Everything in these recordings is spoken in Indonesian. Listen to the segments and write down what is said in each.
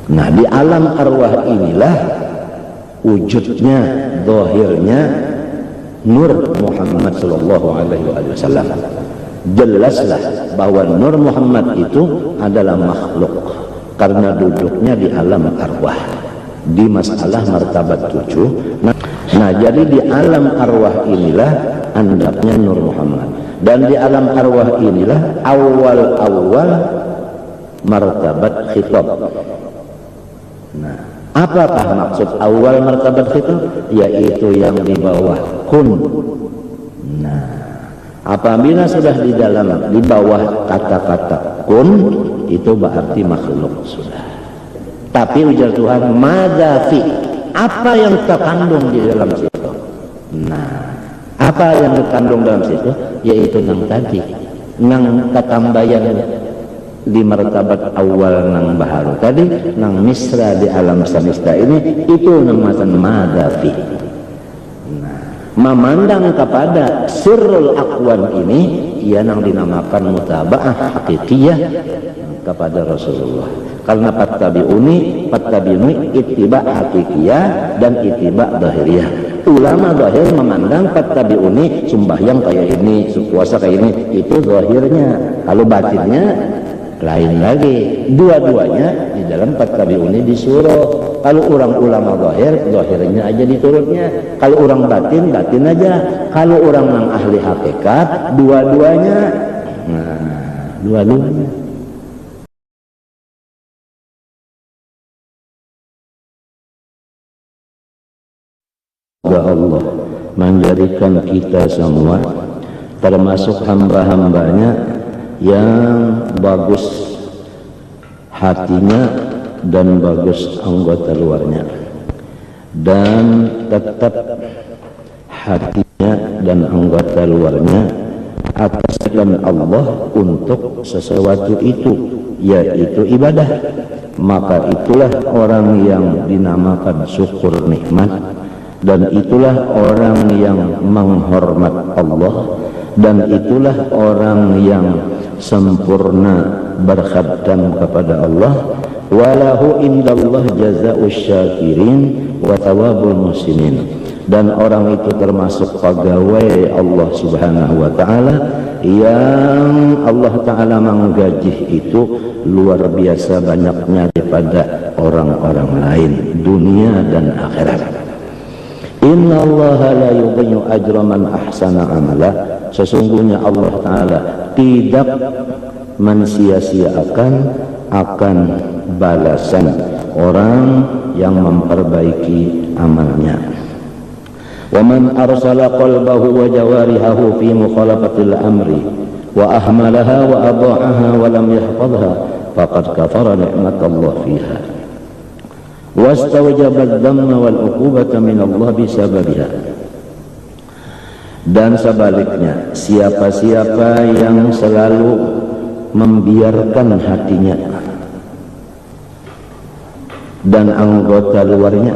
Nah, di alam arwah inilah wujudnya, zahirnya nur Muhammad sallallahu alaihi wasallam. Jelaslah bahwa nur Muhammad itu adalah makhluk karena duduknya di alam arwah, di masalah martabat 7. Nah, jadi di alam arwah inilah andapnya nur Muhammad, dan di alam arwah inilah awal-awal martabat khitab. Nah, apakah maksud awal martabat khitab? Yaitu yang di bawah kun. Nah, apabila sudah di dalam, di bawah kata-kata kun, itu berarti makhluk sudah. Tapi ujar Tuhan, madzafi, apa yang terkandung di dalam situ? Nah, apa yang terkandung dalam situ? Yaitu nang tadi, nang ketambayan di martabat awal nang baharu tadi, nang misra di alam semesta ini, itu namakan madzafi. Nah, memandang kepada sirrul aqwan ini, ia nang dinamakan mutaba'ah hakikiyah kepada Rasulullah. Karena fattabi'uni ittiba' hakikiyah dan ittiba' zahiriyah. Ulama zahir memandang fattabi'uni, sembahyang kayak ini, puasa kayak ini, itu zahirnya. Kalau batinnya lain lagi. Dua-duanya di dalam fattabi'uni disuruh. Kalau orang ulama zahir, zahirnya aja diturutnya. Kalau orang batin, batin aja. Kalau orang yang ahli hakikat, dua-duanya. Nah, dua-duanya. Allah menjadikan kita semua termasuk hamba-hambanya yang bagus hatinya dan bagus anggota luarnya, dan tetap hatinya dan anggota luarnya atas jalan Allah untuk sesuatu itu, yaitu ibadah. Maka itulah orang yang dinamakan syukur nikmat, dan itulah orang yang menghormat Allah, dan itulah orang yang sempurna berkhadam kepada Allah. Walahu indallah jazaa'us syakirin wa thawabul muslimin. Dan orang itu termasuk pegawai Allah Subhanahu wa taala yang Allah taala menggaji itu luar biasa banyaknya daripada orang-orang lain dunia dan akhirat. Inna Allah la yudhi'u ajra man ahsana amala. Sesungguhnya Allah Ta'ala tidak mensia-siakan akan balasan orang yang memperbaiki amalnya. Wa man arsala qalbahu wa jawarihahu fi mukhalafatil amri wa ahmalaha wa adha'aha wa lam yahfazha faqad kafara ni'matallah fiha wastawjaba adh-dhamma wal 'uqubata min Allah bisababiha. Dan sebaliknya, siapa-siapa yang selalu membiarkan hatinya dan anggota luarnya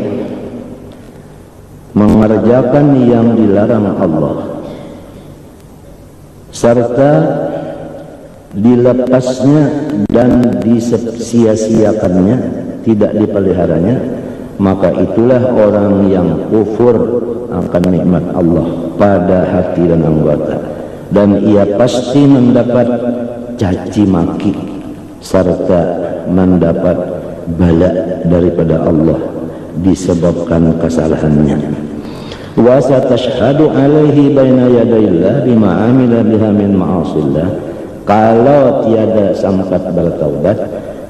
mengerjakan yang dilarang Allah, serta dilepasnya dan disia-siakannya, tidak dipeliharanya, maka itulah orang yang kufur akan nikmat Allah pada hati dan anggota, dan ia pasti mendapat caci maki serta mendapat bala daripada Allah disebabkan kesalahannya. Wa satashhadu alaihi baina yadayillah bima amila biha min ma'asillah. Kalau tiada sempat bertaubat,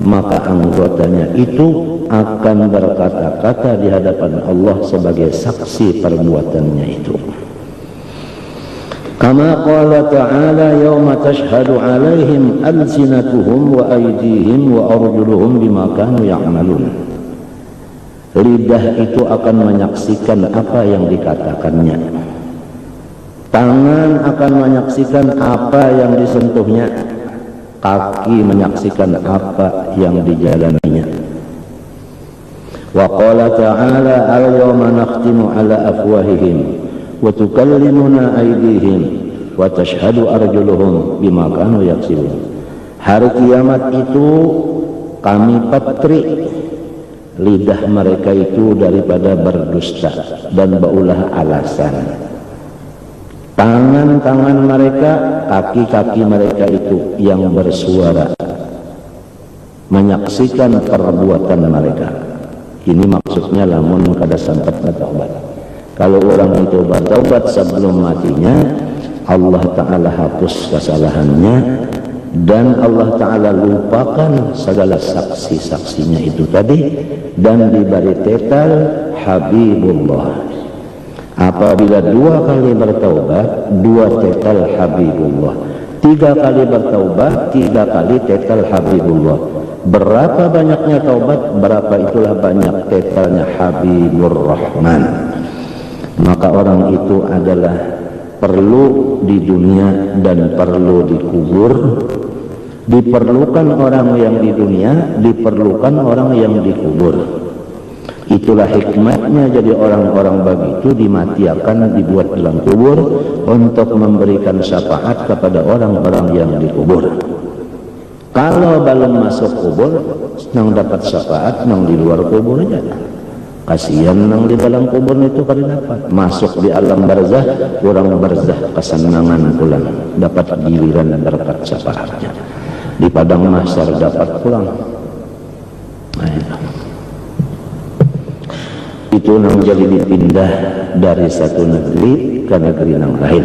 maka anggotanya itu akan berkata-kata di hadapan Allah sebagai saksi perbuatannya itu. Kama qala ta'ala yawma tashhadu alaihim alsinatuhum wa aydihim wa arjuluhum bima kanu ya'malun. Lidah itu akan menyaksikan apa yang dikatakannya, tangan akan menyaksikan apa yang disentuhnya, kaki menyaksikan apa yang dijalaninya. Wa qala ta'ala al-yawma nakhtimu ala afwahihim wa tukallimuna aydihim wa tashhadu arjuluhum bima kanu yaksibun. Hari kiamat itu kami patri lidah mereka itu daripada berdusta dan baulah alasan. Tangan-tangan mereka, kaki-kaki mereka itu yang bersuara menyaksikan perbuatan mereka. Ini maksudnya lamun kada sempat bertaubat. Kalau orang itu bertaubat sebelum matinya, Allah Ta'ala hapus kesalahannya dan Allah Ta'ala lupakan segala saksi-saksinya itu tadi dan diberi titel Habibullah. Apabila 2 kali bertaubat, 2 titel Habibullah. 3 kali bertaubat, 3 kali titel Habibullah. Berapa banyaknya taubat, berapa itulah banyak titelnya Habibur Rahman. Maka orang itu adalah perlu di dunia dan perlu dikubur. Diperlukan orang yang di dunia, diperlukan orang yang dikubur. Itulah hikmahnya jadi orang-orang begitu dimatiakan, dibuat dalam kubur untuk memberikan syafaat kepada orang-orang yang dikubur. Kalau belum masuk kubur, nang dapat syafaat nang di luar kubur aja. Kasihan nang di dalam kubur itu kada dapat. Masuk di alam barzah, orang barzah kesenangan pulang, dapat giliran dan dapat syafaatnya. Di padang mahsyar dapat pulang. Nah, itu nang jadi dipindah dari satu negeri ke negeri yang lain.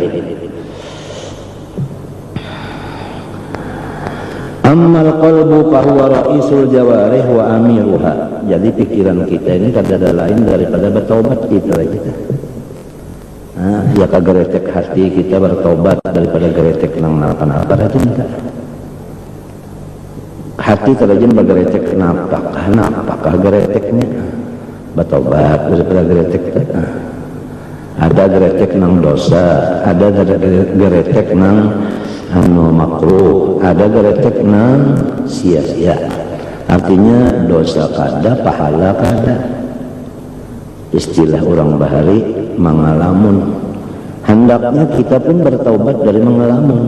Ammal qalbu fahuwa ra'isul jawarih wa amiruha. Jadi pikiran kita ini kada ada lain daripada bertaubat kita. Nah, ya kageretek hati kita bertaubat daripada geretek nang napa-napa itu enggak. Hati terjun bergeretek napakah gereteknya. Bertaubat daripada geretek. Ada geretek nang dosa, ada geretek nang makruh, ada geretek nang sia-sia. Artinya dosa kada, pahala kada. Istilah orang bahari mangalamun. Hendaknya kita pun bertaubat dari mangalamun.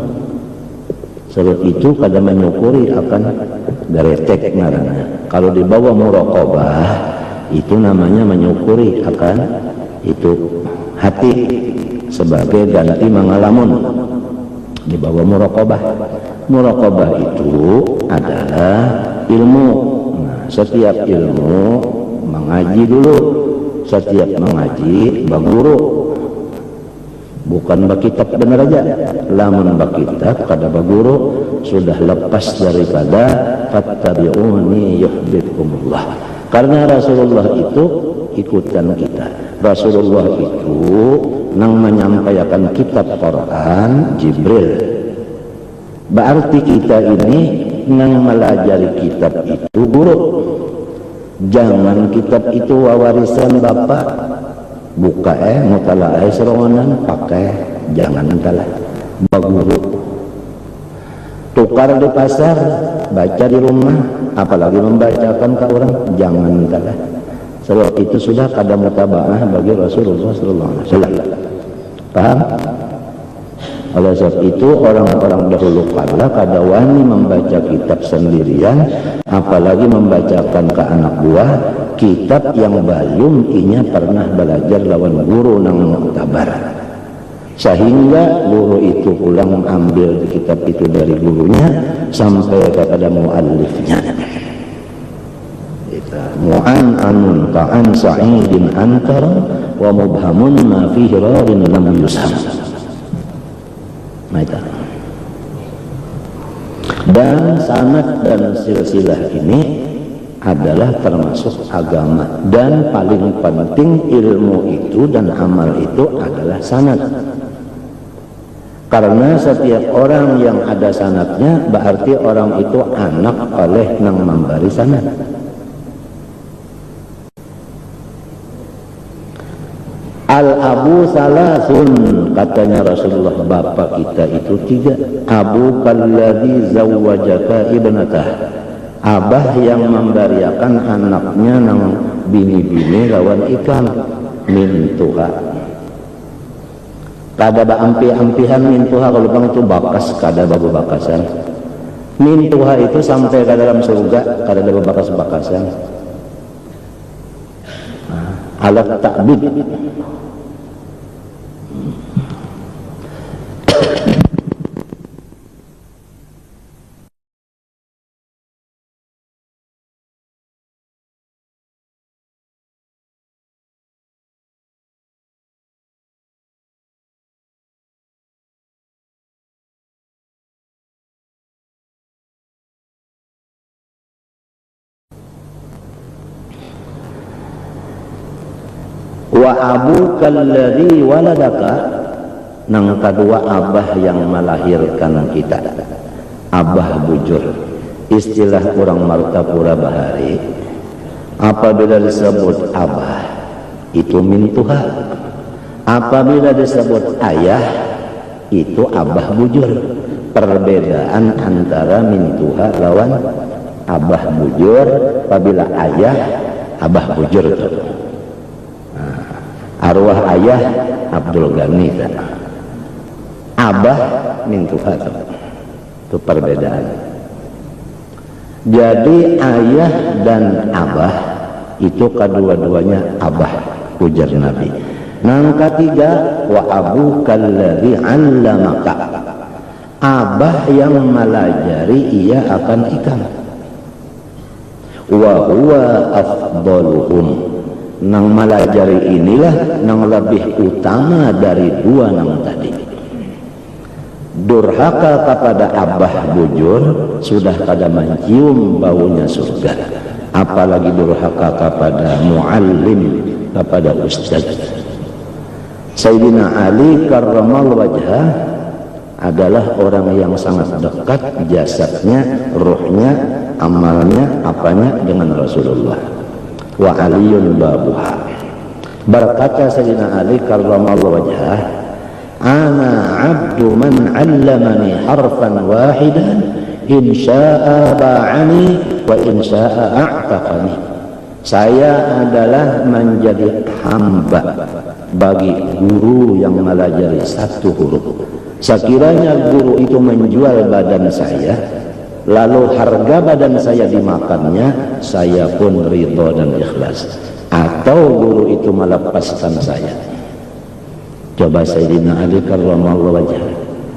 Sebab itu kada menyukuri akan geretek ngarannya. Kalau dibawa muraqabah, itu namanya menyukuri akan itu hati sebagai ganti mangalamun. Dibawa muraqabah. Muraqabah itu adalah ilmu. Nah, setiap ilmu mengaji dulu. Setiap mengaji baguru. Bukan bakitab benar aja. Lamun bakitab kada baguru sudah lepas daripada fattabi'uni yuhibbukumullah. Karena Rasulullah itu ikutan kita. Rasulullah itu nang menyampaikan kitab Quran Jibril. Berarti kita ini nang melajari kitab itu guru. Jangan kitab itu warisan bapak. Buka mutalaah serongan pakai, jangan entahlah baguru. Tukar di pasar, baca di rumah, apalagi membacakan ke orang, jangan entahlah. Sebab itu sudah kada mutabaah bagi Rasulullah SAW. Paham? Oleh sebab itu orang-orang dahulu kala kada wani membaca kitab sendirian, apalagi membacakan ke anak buah kitab yang belum inya pernah belajar lawan guru nang muktabar. Sehingga guru itu pulang ambil kitab itu dari gurunya sampai kepada muallifnya. Mu'an'anun ta'an sa'idin antara wa mubhamun ma fihi rarin lam yusham. Nah, itu. Dan sanad dan silsilah ini adalah termasuk agama, dan paling penting ilmu itu dan amal itu adalah sanad. Karena setiap orang yang ada sanadnya berarti orang itu anak oleh nang memberi sanad. Al-abu salasun, katanya Rasulullah, bapak kita itu 3. Abu kalladzi zawwajaka ibnatah, abah yang memberiakan anaknya nang bini-bini lawan ikan min tuha. Kada ampi-ampihan min tuha, kalau bang itu bakas, kada babu bakasan. Min tuha itu sampai ke dalam surga, kada ada bakas-bakasan. alat ta'bid. Wa abuka alladhi waladaka, nang kedua abah yang melahirkan kita, abah bujur. Istilah orang Martapura Bahari, apabila disebut abah itu mintuha, apabila disebut ayah itu abah bujur. Perbedaan antara mintuha lawan abah bujur. Apabila ayah abah bujur itu. Arwah ayah Abdul Ghani, abah mintuha, itu perbedaan. Jadi ayah dan abah itu kedua-duanya abah, ujar Nabi. Nang ketiga, wa abuka alladhi 'allamaka, abah yang melajari ia akan ikam. Wa huwa afdaluhum, nang melajari inilah nang lebih utama dari dua nang tadi. Durhaka kepada abah bujur sudah kada mencium baunya surga, apalagi durhaka kepada muallim, kepada ustaz. Sayyidina Ali karramallahu wajhah adalah orang yang sangat dekat jasadnya, ruhnya, amalnya, apanya dengan Rasulullah. Wa aliyun babuha, berkata Sayyidina Ali karramallahu wajhah, ana abdu man 'allamani harfan wahidan in syaa'a ba'ani wa in syaa'a a'taqani. Saya adalah menjadi hamba bagi guru yang melajari satu huruf. Sekiranya guru itu menjual badan saya, lalu harga badan saya dimakannya, saya pun ridho dan ikhlas. Atau guru itu melepaskan saya. Coba Sayyidina Ali karramallahu wajhah,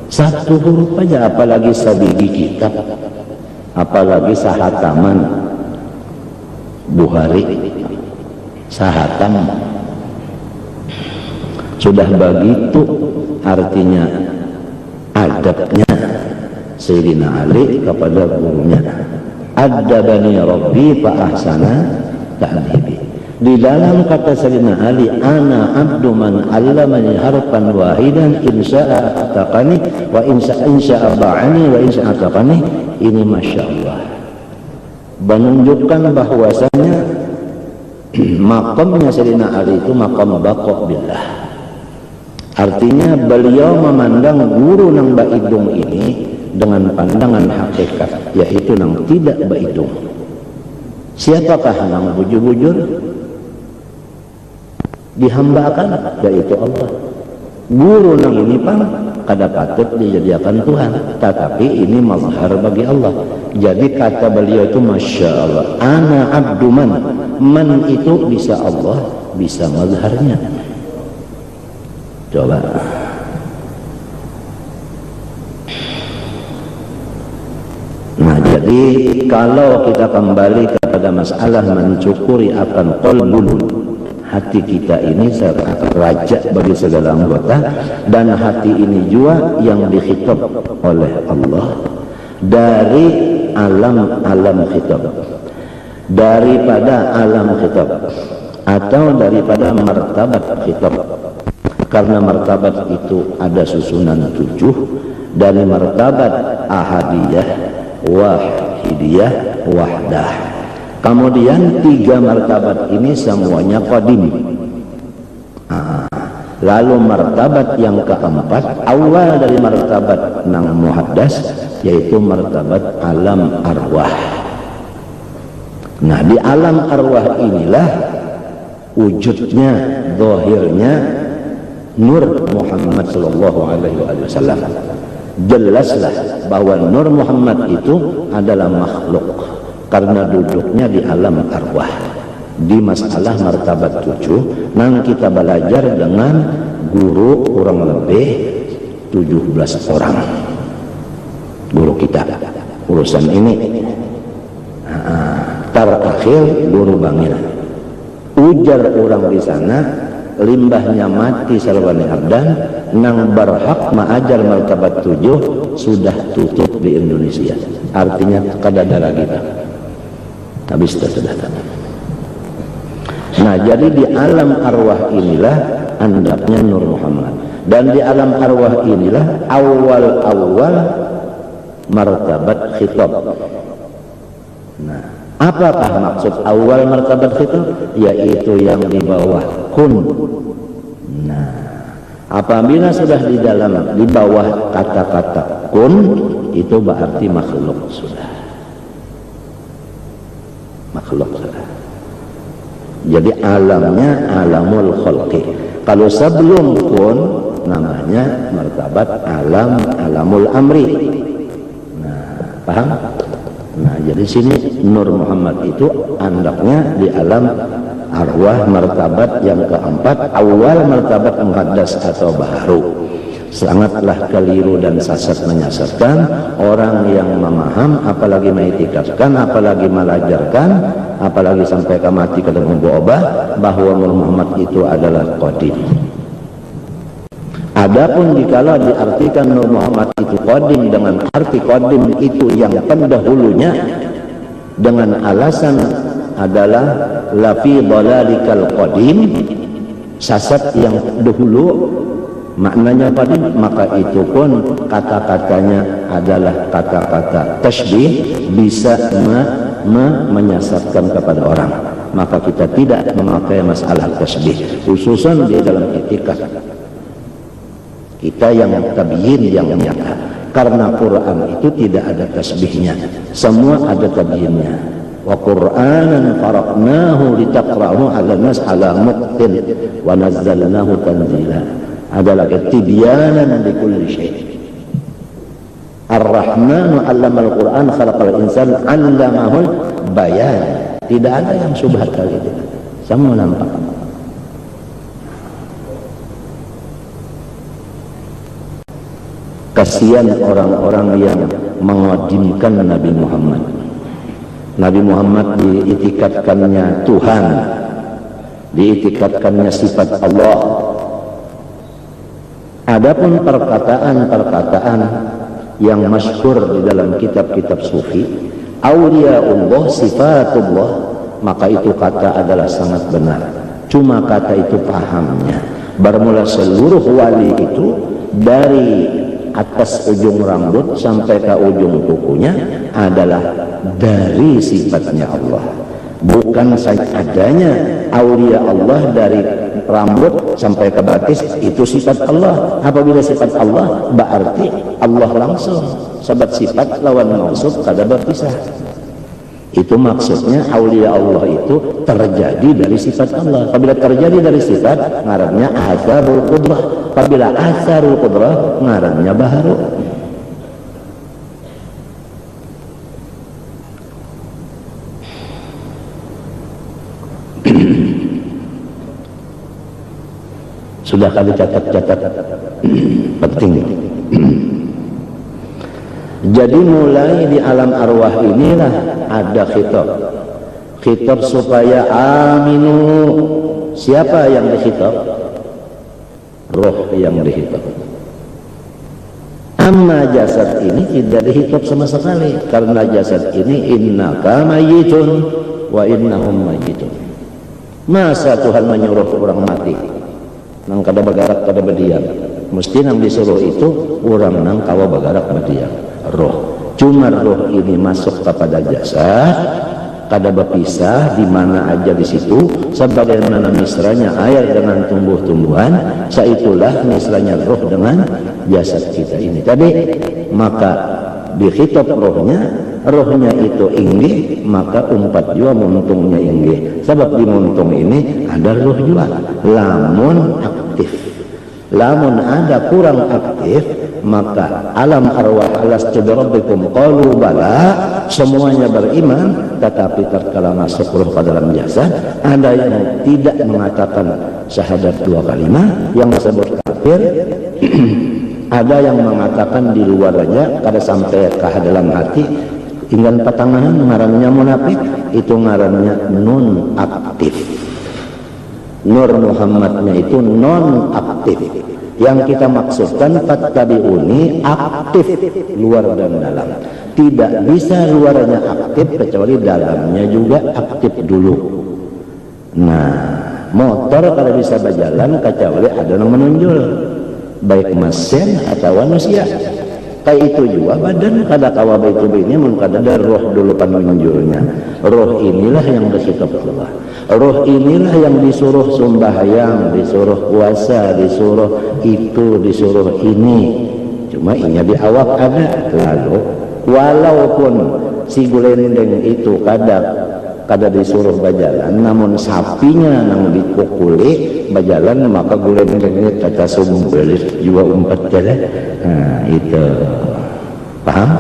satu huruf aja, apalagi sabigi kitab, apalagi sahataman Bukhari, sahatam. Sudah begitu artinya adabnya Sayyidina Ali kepada gurunya. Adabani Rabbi fa ahsana ta'dibi. Di dalam kata Sayyidina Ali, ana abdu man 'allamani harfan wahidan in syaa'a ataqani wa in syaa'a ba'ani wa in syaa'a ataqani. Ini Masya Allah menunjukkan bahwasanya makamnya Sayyidina Ali itu makam baqa billah. Artinya beliau memandang guru nang baidung ini dengan pandangan hakikat, yaitu nang tidak baidung. Siapakah nang bujur-bujur? Dihambakan, yaitu Allah. Guru nang ini pang kada patut dijadikan Tuhan, tetapi ini mazhar bagi Allah. Jadi kata beliau itu Masya Allah, ana abdu man, man itu bisa Allah, bisa mazharnya. Coba nah, jadi kalau kita kembali kepada masalah mencukuri akan qalbun, hati kita ini raja bagi segala anggota, dan hati ini juga yang dikhitab oleh Allah dari alam khitab, daripada alam khitab atau daripada martabat khitab. Karena martabat itu ada susunan 7, dari martabat ahadiyah, wahidiyah, wahdah. Kemudian 3 martabat ini semuanya qadim. Lalu martabat yang keempat, awal dari martabat nang muhaddas, yaitu martabat alam arwah. Nah, di alam arwah inilah wujudnya, zahirnya Nur Muhammad sallallahu alaihi wasallam. Jelaslah bahwa Nur Muhammad itu adalah makhluk karena duduknya di alam arwah. di masalah martabat 7 nang kita belajar dengan guru kurang lebih 17 orang guru kita urusan ini. Terakhir guru Bangil ujar orang di sana limbahnya mati sarwane abdan nang berhak mengajar martabat 7 sudah tutup di Indonesia, artinya kadadara kita habis sudah. Nah jadi di alam arwah inilah andapnya Nur Muhammad, dan di alam arwah inilah awal-awal martabat khitab. Nah, apakah maksud awal martabat khitab? Yaitu yang di bawah kun. Nah, apabila sudah di bawah kata-kata kun, itu berarti makhluk sudah. Makhluk sudah. Jadi alamnya alamul khalqi. Kalau sebelum kun namanya martabat alamul amri. Nah, paham? Nah, jadi sini Nur Muhammad itu andaknya di alam arwah martabat yang keempat, awal martabat muqaddas atau baharu. Sangatlah keliru dan sesat menyesatkan orang yang memaham, apalagi mengiktikafkan, apalagi melajarkan, apalagi sampai ke mati ketemu obah bahwa Nur Muhammad itu adalah qadim. Adapun jikalau diartikan Nur Muhammad itu qadim dengan arti qadim itu yang pendahulunya dengan alasan adalah lafi dhalalikal qadim, sesat yang dahulu maknanya qadim, maka itu pun kata-katanya adalah kata-kata tasbih, bisa menyesatkan kepada orang. Maka kita tidak memakai masalah tasbih khususan di dalam etika kita yang tabyin, yang nyata, karena Quran itu tidak ada tasbihnya, semua ada tabyinnya. Wa Qur'anan faraqnahu litaqra'ahu 'alan nas 'ala muqtin wa nazzalnahu tanzila. Adalah tibyanan likulli syai'. Ar-Rahmanu 'allamal Qur'an khalaqal insana 'allamahul bayan. Tidak ada yang subhat kali itu. Semua nampak. Kasihan orang-orang yang mengodimkan Nabi Muhammad. Nabi Muhammad diitikatkannya Tuhan, diitikatkannya sifat Allah. Adapun perkataan-perkataan yang masyhur di dalam kitab-kitab sufi, auliyaullah sifatullah, maka itu kata adalah sangat benar. Cuma kata itu pahamnya. Bermula seluruh wali itu dari atas ujung rambut sampai ke ujung kukunya adalah dari sifatnya Allah, bukan saja adanya aulia Allah dari rambut sampai ke batis itu sifat Allah. Apabila sifat Allah berarti Allah langsung, sebab sifat lawan mausuf kada berpisah. Itu maksudnya aulia Allah itu terjadi dari sifat Allah. Apabila terjadi dari sifat, ngarannya asarul qudrah. Apabila asarul qudrah, ngarannya baharu. Sudah kali catat-catat penting. Jadi mulai di alam arwah inilah ada khitab. Khitab supaya aminu. Siapa yang dikhitab? Roh yang dikhitab. Amma jasad ini tidak dikhitab sama sekali, karena jasad ini innaka mayyitun wa innahum mayyitun. Masa Tuhan menyuruh orang mati nang kada bagarak kada berdiam? Mesti nang disuruh itu orang nang kawa bagarak berdiam. Roh, cuma roh ini masuk kepada jasad, kada berpisah di mana aja di situ, sebagaimana misranya air dengan tumbuh-tumbuhan, saitulah misranya roh dengan jasad kita ini tadi. Maka dikhitab rohnya itu inggih, maka umpat jua muntungnya inggih, sebab di muntung ini ada roh jua lamun aktif. Lamun ada kurang aktif, maka alam arwah alastu birabbikum qalu bala, semuanya beriman, tetapi tatkala masuk ruh ke dalam jasad, ada yang tidak mengatakan syahadat 2 kalimat, yang disebut kafir. Ada yang mengatakan di luarnya kada sampai ke dalam hati, inggan patangahan, ngarannya munafik, itu ngarannya non aktif. Nur Muhammadnya itu non aktif. Yang kita maksudkan fattabi'uni aktif, luar dan dalam. Tidak bisa luarnya aktif kecuali dalamnya juga aktif dulu. Nah, motor kalau bisa berjalan kecuali ada yang menunjul, baik mesin atau manusia. Kayak itu juga badan kada kawa itu ini mengkada ada roh dulu pan menunjulnya. Roh inilah yang bersikap Allah. Roh inilah yang disuruh sembahyang, disuruh puasa, disuruh itu, disuruh ini. Cuma inya di awak ada. Lalu walaupun si gulendeng itu kada disuruh berjalan, namun sapinya nang dipukuli berjalan, maka gulendengnya kata sumbelis juga umpat jalan. Nah, itu paham?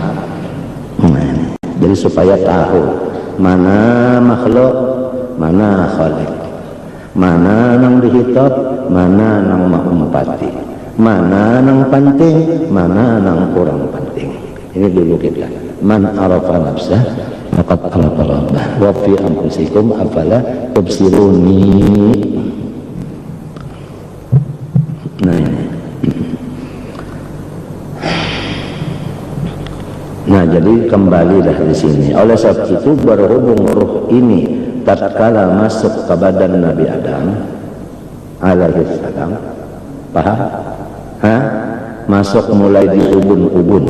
Nah, jadi supaya tahu mana makhluk, mana khalik, mana nang dihitab, mana nang maumpati, mana nang penting, mana nang kurang penting. Ini dulu kita. Man arafa nafsah faqad arafa rabbah wa fi anfusikum afala tubsiruni. Nah ini. Nah jadi kembalilah di sini. Oleh sebab itu berhubung ruh ini tatkala masuk ke badan Nabi Adam alaihi salam, paham? Masuk mulai di ubun-ubun.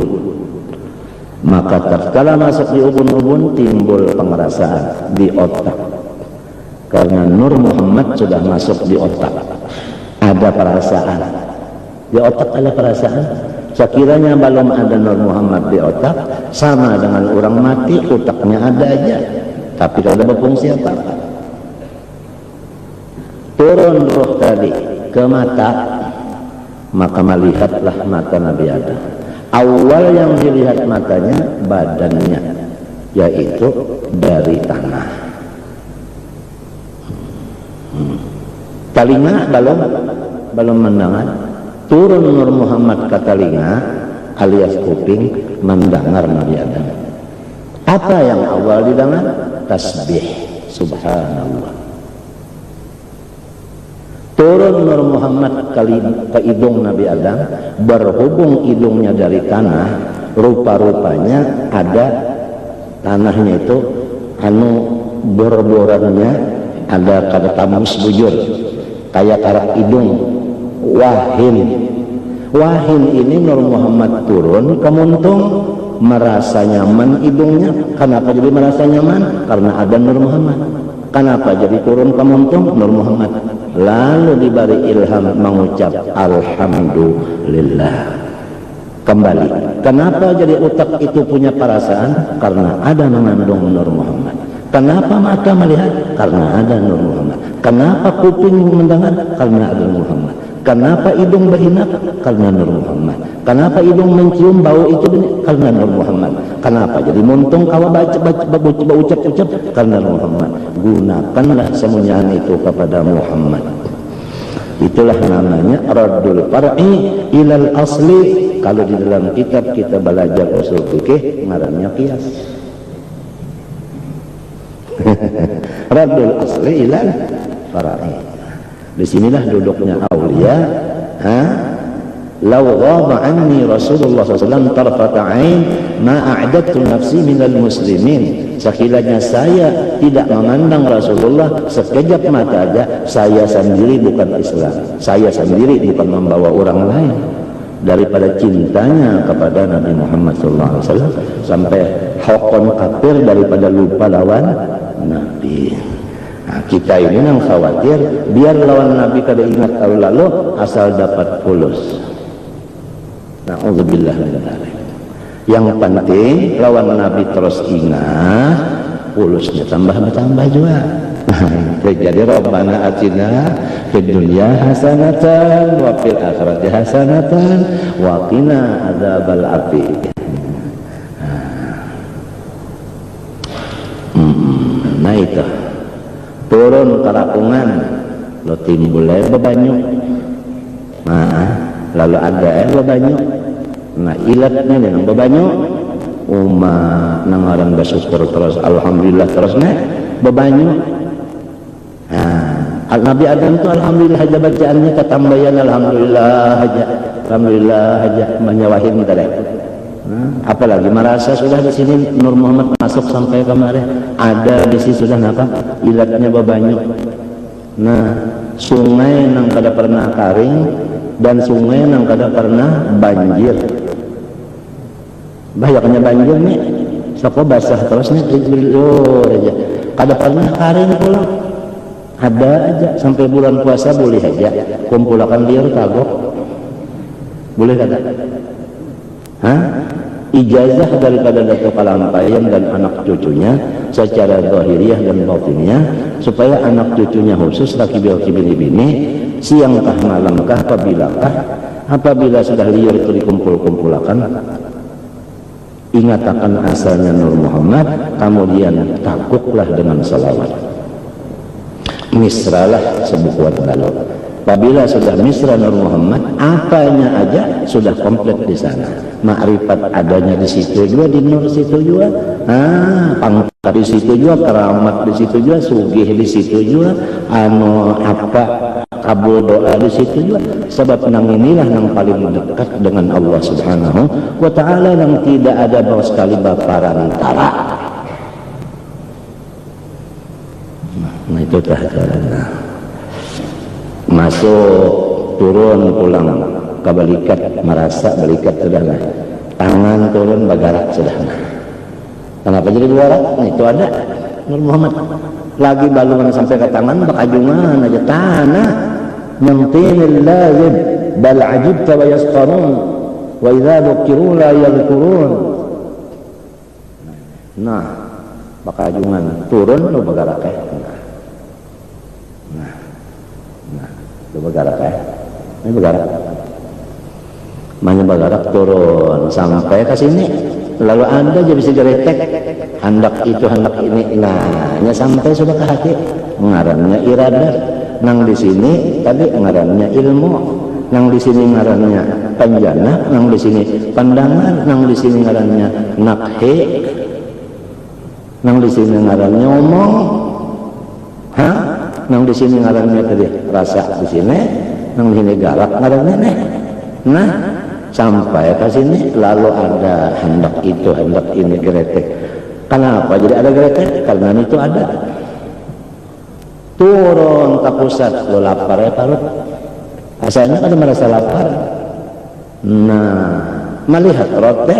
Maka tatkala masuk di ubun-ubun timbul pengerasaan di otak. Karena Nur Muhammad sudah masuk di otak. Ada perasaan. Di otak ada perasaan. Sekiranya belum ada Nur Muhammad di otak, sama dengan orang mati, otaknya ada aja, tapi tidak ada berfungsi apa-apa. Turun roh tadi ke mata, maka melihatlah mata Nabi Adam. Awal yang dilihat matanya badannya, yaitu dari tanah. Telinga belum mendengar. Turun Nur Muhammad ke telinga alias kuping, mendengar Nabi Adam. Apa yang awal didengar? Tasbih, subhanallah. Turun Nur Muhammad ke hidung Nabi Adam, berhubung hidungnya dari tanah, rupa-rupanya ada tanahnya itu bor-borannya ada kada tamus bujur kayak karak hidung. Wahin ini Nur Muhammad turun kemuntung, merasa nyaman hidungnya. Kenapa jadi merasa nyaman? Karena ada Nur Muhammad. Kenapa jadi turun kemuntung? Nur Muhammad. Lalu diberi ilham mengucap alhamdulillah. Kembali, kenapa jadi otak itu punya perasaan? Karena ada mengandung Nur Muhammad. Kenapa mata melihat? Karena ada Nur Muhammad. Kenapa kuping mendengar? Karena ada Nur Muhammad. Kenapa hidung berhinak? Karena Nur Muhammad. Kenapa hidung mencium bau itu? Karena Nur Muhammad. Kenapa jadi muntung kawa ucap-ucap? Karena Nur Muhammad. Gunakanlah semuanya itu kepada Muhammad. Itulah namanya Raddul Far'i ilal asli. Kalau di dalam kitab kita belajar usul fikih, ngarannya qiyas. Raddul asli ilal far'i. Disinilah duduknya aulia. Lau ghaba anni Rasulullah SAW tarfata ain ma a'dadtu nafsi minal muslimin. Sekiranya saya tidak memandang Rasulullah sekejap mata aja, saya sendiri bukan Islam, saya sendiri bukan membawa orang lain. Daripada cintanya kepada Nabi Muhammad SAW sampai hokon kafir daripada lupa lawan Nabi. Nah, kita ini yang khawatir biar lawan Nabi kada ingat kalau lalu asal dapat fulus. Na'udzubillah min dzalik. Yang penting lawan Nabi terus ingat, fulusnya tambah juga. Jadi Rabbana atina fid dunya hasanatan wa fil akhirati hasanatan wa qina adzabal api. Nah itu turun karakungan lo timbul bebanyu. Nah lalu ada bebanyu. Nah ilatnya dengan bebanyu nang orang bersyukur terus alhamdulillah terus bebanyu. Nah, Nabi Adam itu alhamdulillah aja bacaannya ketambayan alhamdulillah aja menyawahin tadi. Apalagi merasa sudah di sini Nur Muhammad masuk sampai kemarin ada di sini sudah apa ilatnya bebanyu. Nah sungai nang kada pernah kering dan sungai nang kada pernah banjir. Bahayanya banjir nih, soko basah terus nih aja. Kada pernah kering pula. Ada aja sampai bulan puasa boleh aja kumpulkan liar tagok. Boleh kada? Hah? Ijazah daripada Datuk Kalampayan dan anak cucunya secara zahiriyah dan batiniyah supaya anak cucunya khusus laki bini siang kah malam kah apabila sudah liar itu dikumpul-kumpulkan ingatakan asalnya Nur Muhammad kemudian takutlah dengan salawat misralah sebukuan balok. Apabila sudah misra Nur Muhammad apanya aja sudah komplit di sana. Makrifat adanya di situ juga, di Nur situ juga, pangkat di situ juga, keramat di situ juga, sugih di situ juga, kabul doa di situ juga. Sebab nang inilah yang paling dekat dengan Allah Subhanahu wa ta'ala yang tidak ada bawa sekali baparantara. Nah itu caranya. Masuk turun pulang kebalikat merasa balikat sudah lah. Tangan turun bagarak sudah lah. Kenapa jadi bagarak? Nah itu ada Nur Muhammad lagi balungan sampai ke tangan bakajungan aja tanah nyamtinil lazib bal ajibta wa yasqarun wa idza dhukiru la yadhkurun. Nah bakajungan turun lu bagarak ya. Itu bergerak ya, ini bergerak, mana bergerak turun sampai ke sini, lalu anda jadi bisa geretek, hendak itu hendak ini, nah, sampai sudah ke hati, ngarannya iradah, nang di sini tadi ngarannya ilmu, nang di sini ngarannya panjana, nang di sini pandangan, nang di sini ngarannya nakhe, nang di sini ngarannya omong, nang di sini ngarannya tadi rasa di sini, nang di sini garak ngarannya nih. Nah, sampai ke sini lalu ada hendak itu, hendak ini geretek. Kenapa jadi ada geretek? Karena itu ada. Turun ke pusat, lo lapar ya parut. Asalnya kan merasa lapar. Nah, melihat roti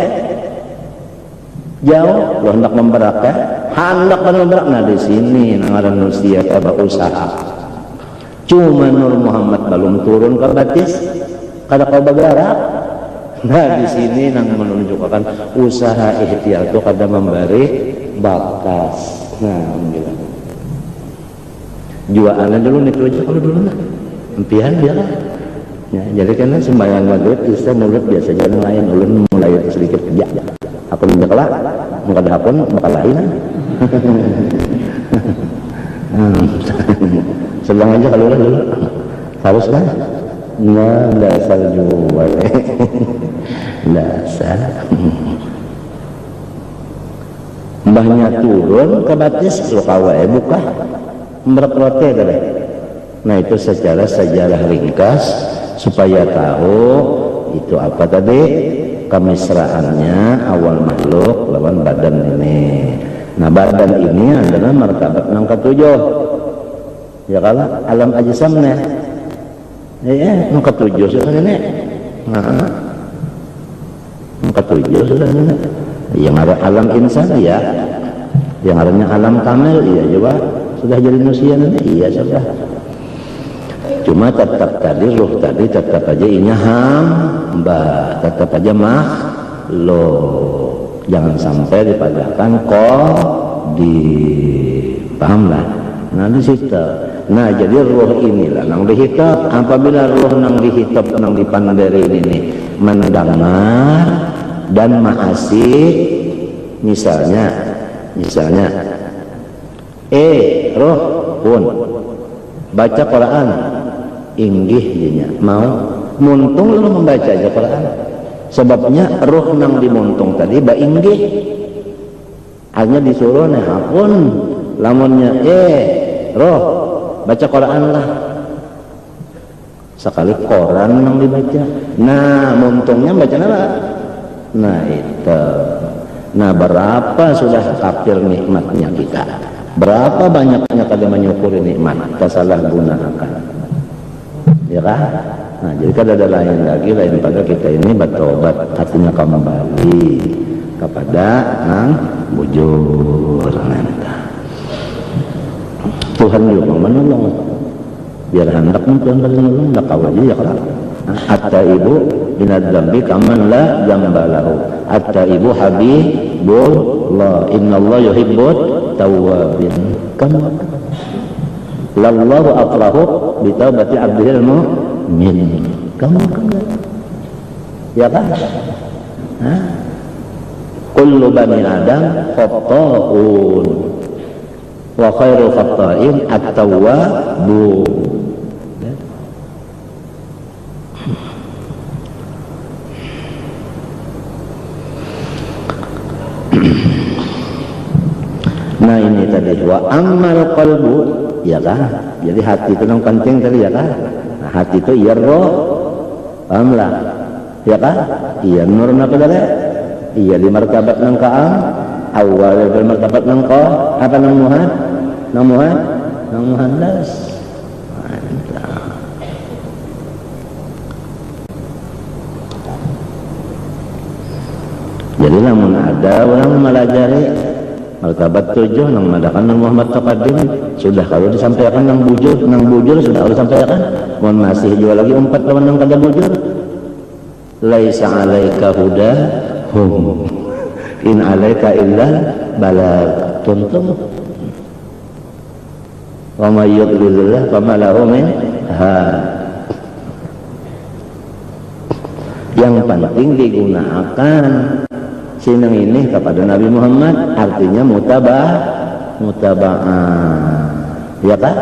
jauh, lo hendak memberak ya. Hendak benar-benar nah di sini ngaran manusia apa usaha. Cuma Nur Muhammad belum turun ke batis, kada kau bergerak. Nah di sini nang menunjukkan usaha ikhtiar itu kada memberi bakas. Nah bilang jualan dulu itu aja kalau dulu nah impian dia lah. Ya, jadi karena sembahyang maghrib bisa mulut biasa jalan lain ulun mulai sedikit kerja. Aku menjelah, maka dahapun bakal lain. Sebelang aja kalau dulu harus kan? Nah, dasar jual, dasar. Mbahnya turun ke batis, lo kawai buka, berprote deh. Nah itu secara sejarah ringkas supaya tahu itu apa tadi. Kemesraannya awal makhluk lawan badan ini. Nah badan ini adalah martabat yang ketujuh. Ya kalau alam ajsamnya, yang ketujuh sudah ini. Nah, yang ketujuh sudah ini. Yang ada alam insan ya, yang adanya alam kamil iya juga sudah jadi manusia ini iya sudah. Cuma tetap tadi ruh tadi tetap aja inya hamba, tetap aja makhluk. Jangan sampai dipadahkan kok di paham lah. Nah disita. Nah jadi roh inilah nang dihitap. Apabila roh nang dihitap nang dipandiri ini mendengar dan maasih, misalnya roh pun baca Quran inggih dinya mau muntung lu membaca aja Quran. Sebabnya roh nang dimuntung tadi ba inggih. Hanya disuruh pun lamunnya roh baca Quran lah. Sekali Quran nang dibaca. Nah, muntungnya baca apa? Nah, itu. Nah, berapa sudah kafir nikmatnya kita? Berapa banyaknya kada menyukuri nikmat, kita salah gunakan. Ya kan? Nah, jadi kada ada lain lagi lain pada kita ini bertobat, artinya kembali kepada bujur. Tuhan juga menolong. Biar hendak Tuhan menolong, dak aja ya kan. Atta ibu binad dambi kaman la jambalahu. Atta ibu habibullah. Innallah yuhibbut tawwabin. Kamu lallahu aqrahu bi taubati abdihil mu'min. Kamu ya kan? Kullu bani adam khata'un wa khairul khata'in at-tawwabun. Nah ini tadi wa ammal qalbu, ya kan? Jadi hati itu yang penting tadi ya kan? Nah, hati itu iya roh, pahamlah, ya kan? Iya nur apa tadi? Iya di martabat nang kaam, awal dari martabat nang ko, apa nang muhandas. Jadi lamun ada orang melajari martabat 7 nang madakan nang Muhammad Taqaddim sudah kalau disampaikan nang bujur sudah kalau disampaikan. Mohon masih juga lagi 4 lawan nang kada bujur. Laisa 'alaika hudahum in 'alaika illa balagh. Tuntung. Wa may yudlilillah fama lahu min had. Yang penting digunakan sinang ini kepada Nabi Muhammad, artinya mutaba'ah, ya kan?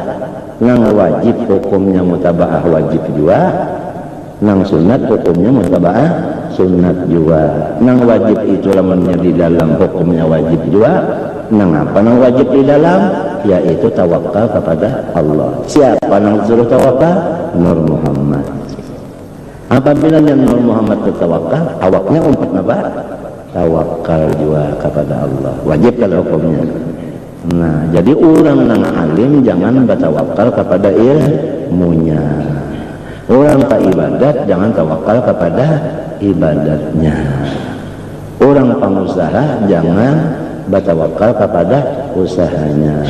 Nang wajib hukumnya mutaba'ah wajib juga, nang sunat hukumnya mutaba'ah sunat juga. Nang wajib itu lamanya di dalam hukumnya wajib juga. Nang apa nang wajib di dalam? Yaitu tawakal kepada Allah. Siapa nang suruh tawakal? Nur Muhammad. Apabila Nur Muhammad bertawakal, awaknya umpat apa? Tawakal juga kepada Allah, wajib kalau hukumnya. Nah jadi orang nang alim jangan bertawakal kepada ilmunya, orang tak ibadat jangan tawakal kepada ibadatnya, orang pengusaha jangan bertawakal kepada usahanya.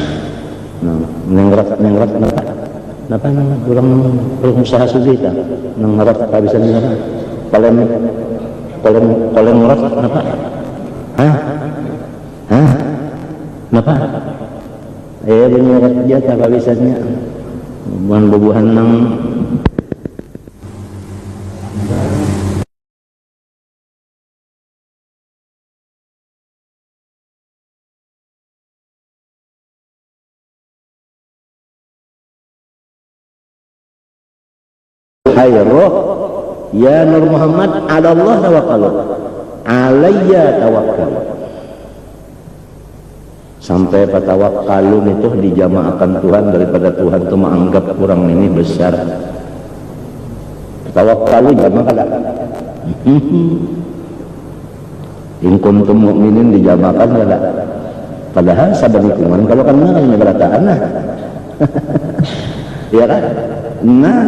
Nengrat napa orang usaha sudah tak nengrat tak bisa nengrat kolem ngerat kenapa? Kenapa? Beneran dia tak bisanya bubuhan nang roh ya Nur Muhammad ala Allah tawakkalu alayya tawakkal. Sampai patawakkalun itu dijamaahkan Tuhan daripada Tuhan itu menganggap kurang ini besar. Tawakkalu jamaah kada. In kuntum mu'minin dijamaahkan kada. Padahal sabanikungan kalau kan ini berataan lah. Ya kan? Nah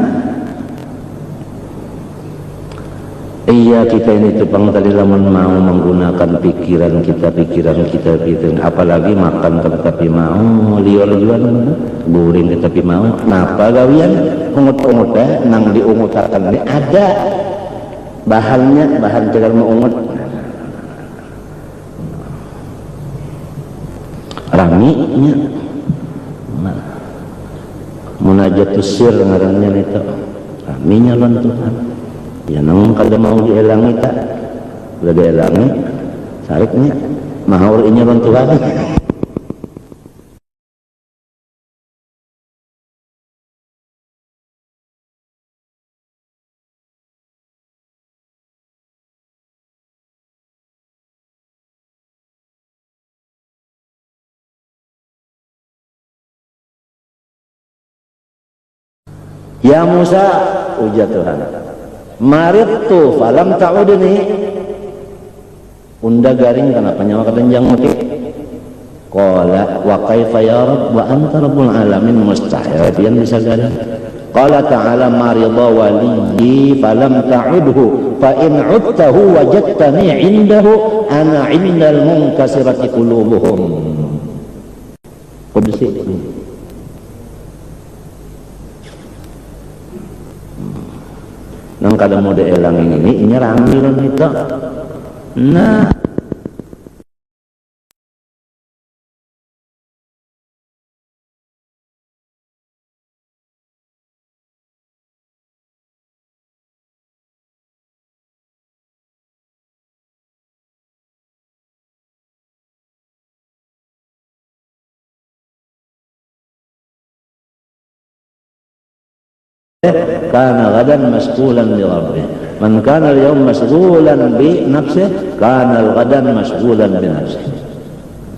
iya kita ini tepang tadi lamun mau menggunakan pikiran kita, apalagi makan tetapi mau, liur juga guring tetapi mau. Napa gawian ungut-ungut nang diungutakan ini ada bahannya, bahan tegal mengungut raminya. Munajatus sir ngarannya itu kami nyalon Tuhan ya nang kada mau dielangi tak udah dielangi sariknya mahaur nyalon Tuhan. Ya Musa, ujar Tuhan, maridtu falam ta'udni. Unda garing kenapa nyawa ketenjang muti? Qala wa kaifa ya Rabb wa anta rabbul alamin, mustahil dia bisa garing. Qala ta'ala marida waliyyi falam ta'udhu fa in 'udtahu wajadtani 'indahu ana 'indal munkasirati qulubuhum. Qudsi. Nang kada mau dielangin ini ramilun itu. Nah, kana gadan masghulan bi rabbih man kana al-yawm masghulan bi nafsihi kana al-gadan masghulan bi nafsihi.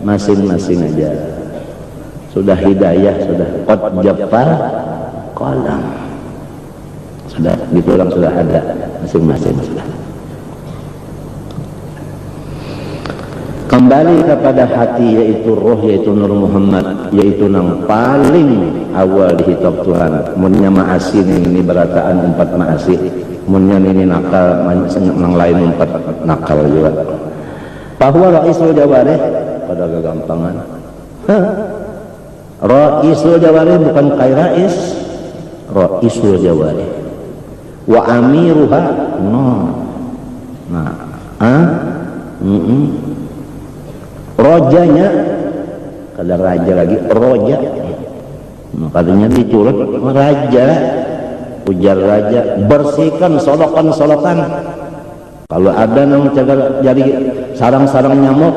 Masing-masing aja sudah hidayah, sudah qad jaffar qalam, sudah ditulang, sudah ada masing-masing sudah. Kembali kepada hati, yaitu roh, yaitu Nur Muhammad, yaitu nang paling awal dihitab Tuhan. Munnya maasi ini berataan 4 maasi, munnya ini nakal, nang lain 4 nakal juga. Bahwa ra'isul jawarih pada kegampangan. Ra'isul jawarih bukan kai rais, ra'isul jawarih. Wa amiruha no. Nah, rojanya, kada raja lagi, roja. Makanya diturut raja, ujar raja, bersihkan solokan-solokan. Kalau ada nang jaga jadi sarang-sarang nyamuk,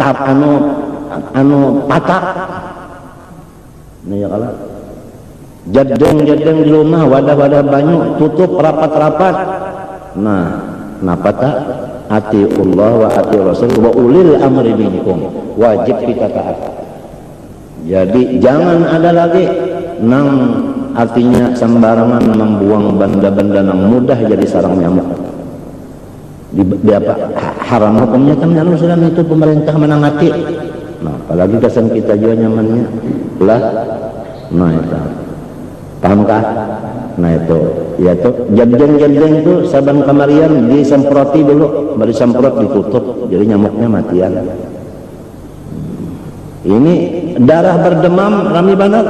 tap anu patak. Nih ya kalah. Jadeng-jadeng di rumah, wadah-wadah banyu, tutup rapat-rapat. Nah, napa tak? Ati Allah wa ati Rasul wa ulil amri minkum, wajib kita taat. Jadi jangan ada lagi nang artinya sembarangan membuang benda-benda nang mudah jadi sarang nyamuk. Di apa haram hukumnya kan Islam itu pemerintah menangati. Nah, apalagi kesan kita juga nyamannya lah. Nah itu pahamkah? Nah itu, ya itu jadeng-jadeng itu saban kamarian disemproti dulu, baru semprot ditutup, jadi nyamuknya matian. Ini darah berdemam rami banget.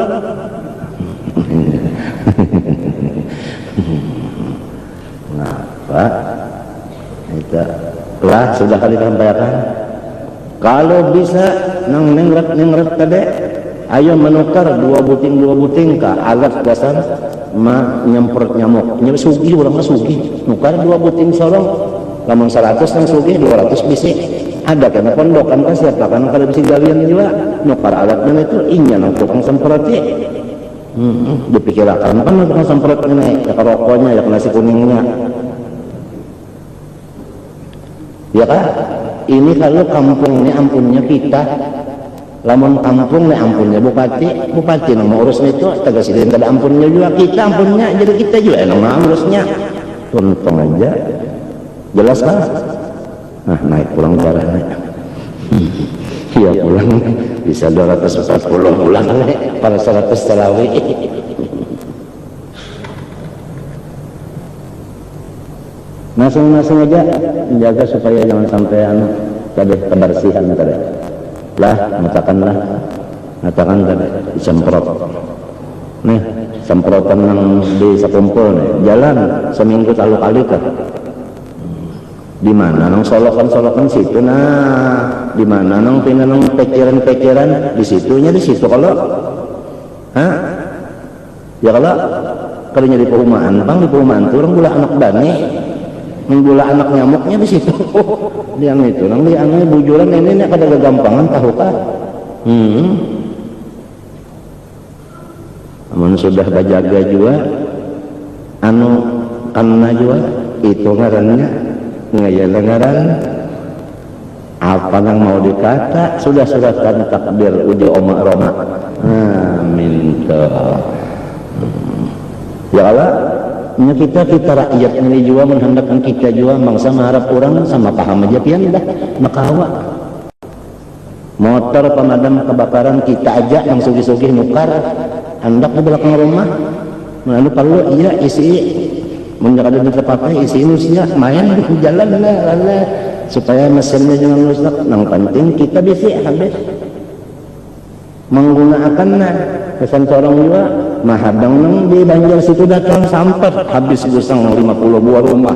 Nah, Pak, itu lah sudah kali sampaikan. Kalau bisa nang nengret tadi, ayo menukar 2 buting ke alat gasan nyemprot nyamuk. Nya sugi urang mah sugi. Nukar 2 buting sorong, lamun 100 nang sugi 200 bisi. Ada kana pondok kan siapa kan kalau bisi galian juga. Nukar alatnya itu inya nang tukang semprot ye. Dipikirakan kan tukang semprot ini ya rokoknya ya nasi kuningnya. Ya kan? Ini kalau kampung ini ampunnya kita. Lamun kampung nih ampunnya bupati nang mau urus itu tegas itu kada ampunnya juga kita ampunnya, jadi kita juga nang mau urusnya. Tuntung aja jelas kan. Nah, naik pulang darahnya. Iya pulang bisa 240 pulang para 100 tarawih. Masing-masing aja menjaga supaya jangan sampai tadi kebersihan tadi. Lah, ngatakan tadi disemprot. Nih, semprotan yang di sekumpul nih, jalan seminggu 3 kali kan. Di mana nang solokan situ, nah di mana nang pikiran di situnya di situ kalau Ya kalau di perumahan, bang di perumahan tuh orang gula anak bani, menggula anak nyamuknya di situ. Dia itu, nang dia anaknya bujuran ini kada gagampangan tahu kah? Namun sudah bajaga juga, anu karena juga itu ngarannya ngayala ngaran. Apa yang mau dikata sudah suratan takbir uji oma roma. Amin. Ya Allah, kita rakyat ini juga menghendakkan kita juga bangsa mengharap orang sama paham aja pian dah makawa. Motor pemadam kebakaran kita aja yang sugih-sugih nukar hendak di belakang rumah. Lalu perlu iya isi menjaga dan terpakai isi manusia main di jalan lah supaya mesinnya jangan rusak. Yang penting kita bisa habis menggunakannya. Pesan seorang juga mahadang nang di Banjar situ datang sampai habis gusang 50 buah rumah.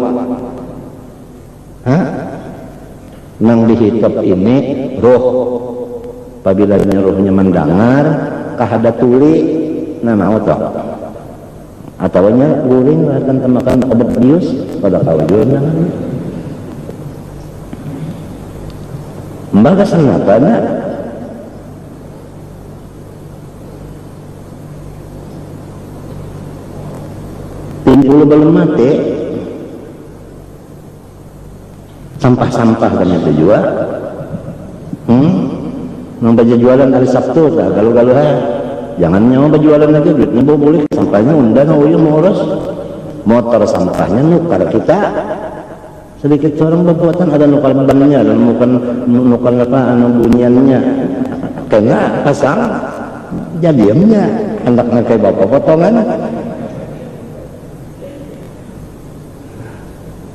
Nang dihitop ini roh, apabila rohnya mendengar kahada tuli nama auto ataunya guring akan temakan obat bius pada kawajuan namanya mbak kesenapa nak timbul belum mati sampah-sampah kan itu juga baca jualan hari Sabtu galuh-galuh jangan nyawa jualan aja duitnya boleh sampahnya undan mau urus motor sampahnya nukar kita sedikit orang berbuatan ada nukar bannya dan bukan nukar apa bunyiannya kena pasang jadiamnya hendaknya kayak bapak potongan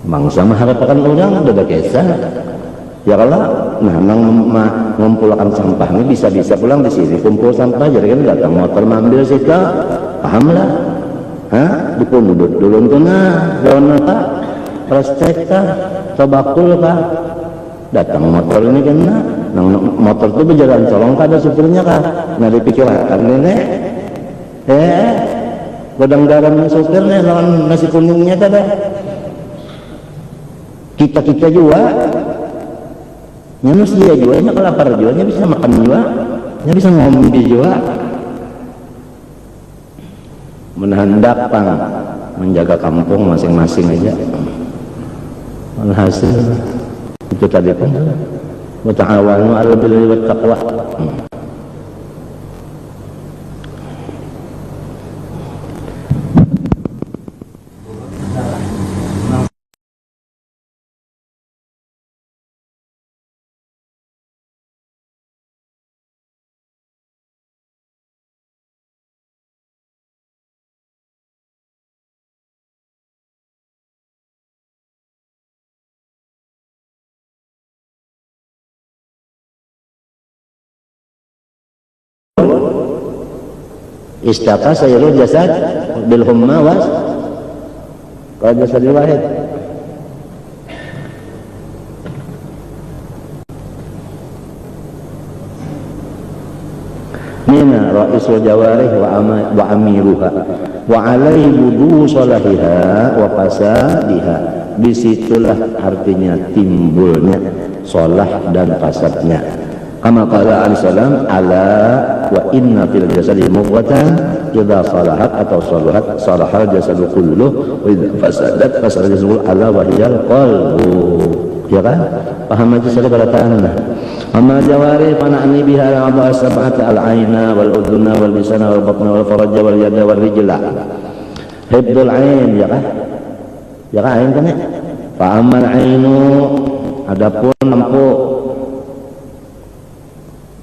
bangsa mengharapkan orang ada kisah ya kalau mengumpulkan sampah ini bisa pulang di sini kumpul sampah jadi kan datang motor mengambil situ paham lah dipundut dulu tuh daun apa prestek tobakul datang motor ini kan motor tuh berjalan colong ada supirnya nggak dipikirkan ini godang garamnya supirnya lawan nasi kuningnya kita juga nyamuk dia juga, nya kelapar juga, nya bisa makan juga, nya bisa ngombe juga. Menahan dapang, menjaga kampung masing-masing aja. Alhasil itu tadi pun. Wa ta'awanu 'alal birri wat taqwa. Istaqa sayrul jasad bil humma was qad jasadil wahid. Mina ra'isul jawarih wa amiruha wa alaihi budu salahiha wa fasadiha. Disitulah artinya timbulnya salah dan fasadnya. Kama qala alaihi salam ala wa inna fil jasadi mudghatan idza salahat atau salahat salahal jasadu kulluh wa idza fasadat fasada jasadu ala wa hiyal qalbu. Ya kan? Paham aja saudara perkataannya. Amma jawari fana'ni biha al-a'dha as-sab'ata al-'aina wal udhuna wal lisana wal batna wal faraja wal yada wal rijla. Hibdul 'ain ya kan? Ya kan ain kan ya? Fa amal 'ainu adapun lampu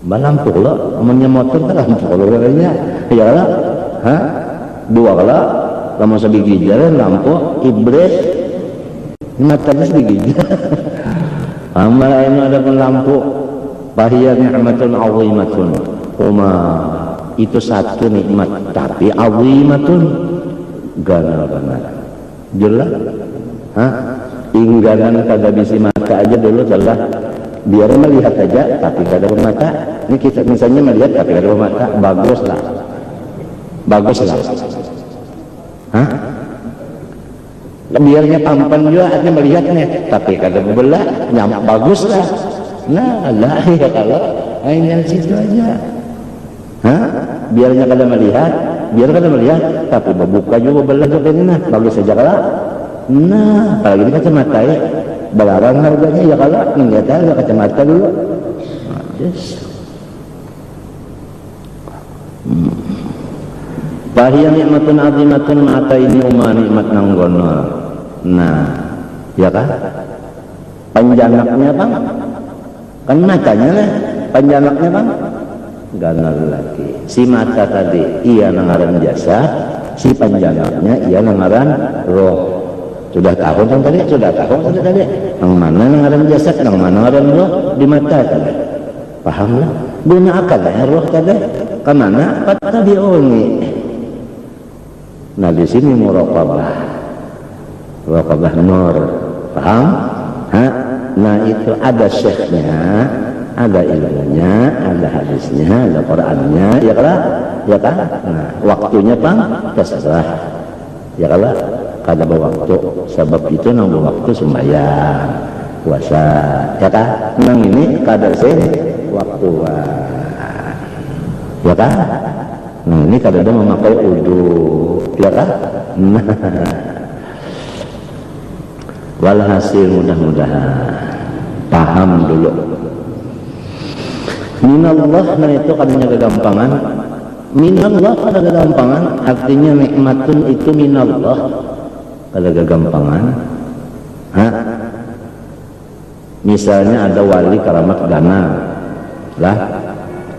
lampu lo, namanya motor kan lampu kalau katanya, ya lah, dua kalau, lama sebiji jalan lampu, iblis, matanya sebiji. Amal ini ada pun lampu, bahaya ni'matun azimatun, itu satu nikmat, tapi azimatun, ganal-ganal, jelas, ingganan kagak bisa mata aja dulu jelas. Biar melihat aja tapi gak ada mata. Ini kita misalnya melihat tapi gak ada mata, bagus lah. bagus lah. Hah? Biarnya tampan juga artinya melihatnya, tapi kada bebelah nyamuk bagus lah. Nah lah ya kalau hanya situ aja. Hah? Biarnya kada melihat, biar kada melihat, tapi berbuka juga bebelah juga ini nah bagus saja kalau. Nah apalagi ini kacamata ya, belarang harganya ya kalau ngelihat harga kacamata dulu. Yes. Bahaya nikmatun azimatun mata ini nikmat nanggono. Nah, ya kan? Panjanaknya bang, kan matanya lah. Panjanaknya bang, ganal lagi. Si mata tadi ia nangaran jasa, si panjanaknya ia nangaran roh. Sudah tahu kan tadi? Sudah tahu tadi? Yang mana nangaran jasa, yang mana nangaran roh di mata tadi? Paham lah? Guna akal ya roh tadi. Kemana? Pada dioni. Nah di sini muraqabah nur, paham? Ha? Nah itu ada syekhnya, ada ilmunya, ada hadisnya, ada Qurannya, ya kan? Ya kan? Nah waktunya bang terserah, ya kan? Kada waktu, sebab itu nang waktu sembahyang, puasa, ya kan? Nang ini kada waktu, ya kan? Nah ini kada ada memakai wudu, ya kan? Nah, walhasil mudah-mudahan paham dulu. Minallah, nah itu kadangnya kegampangan. Minallah kada kegampangan, artinya nikmatun itu minallah kada kegampangan. Hah? Misalnya ada wali karamat dana,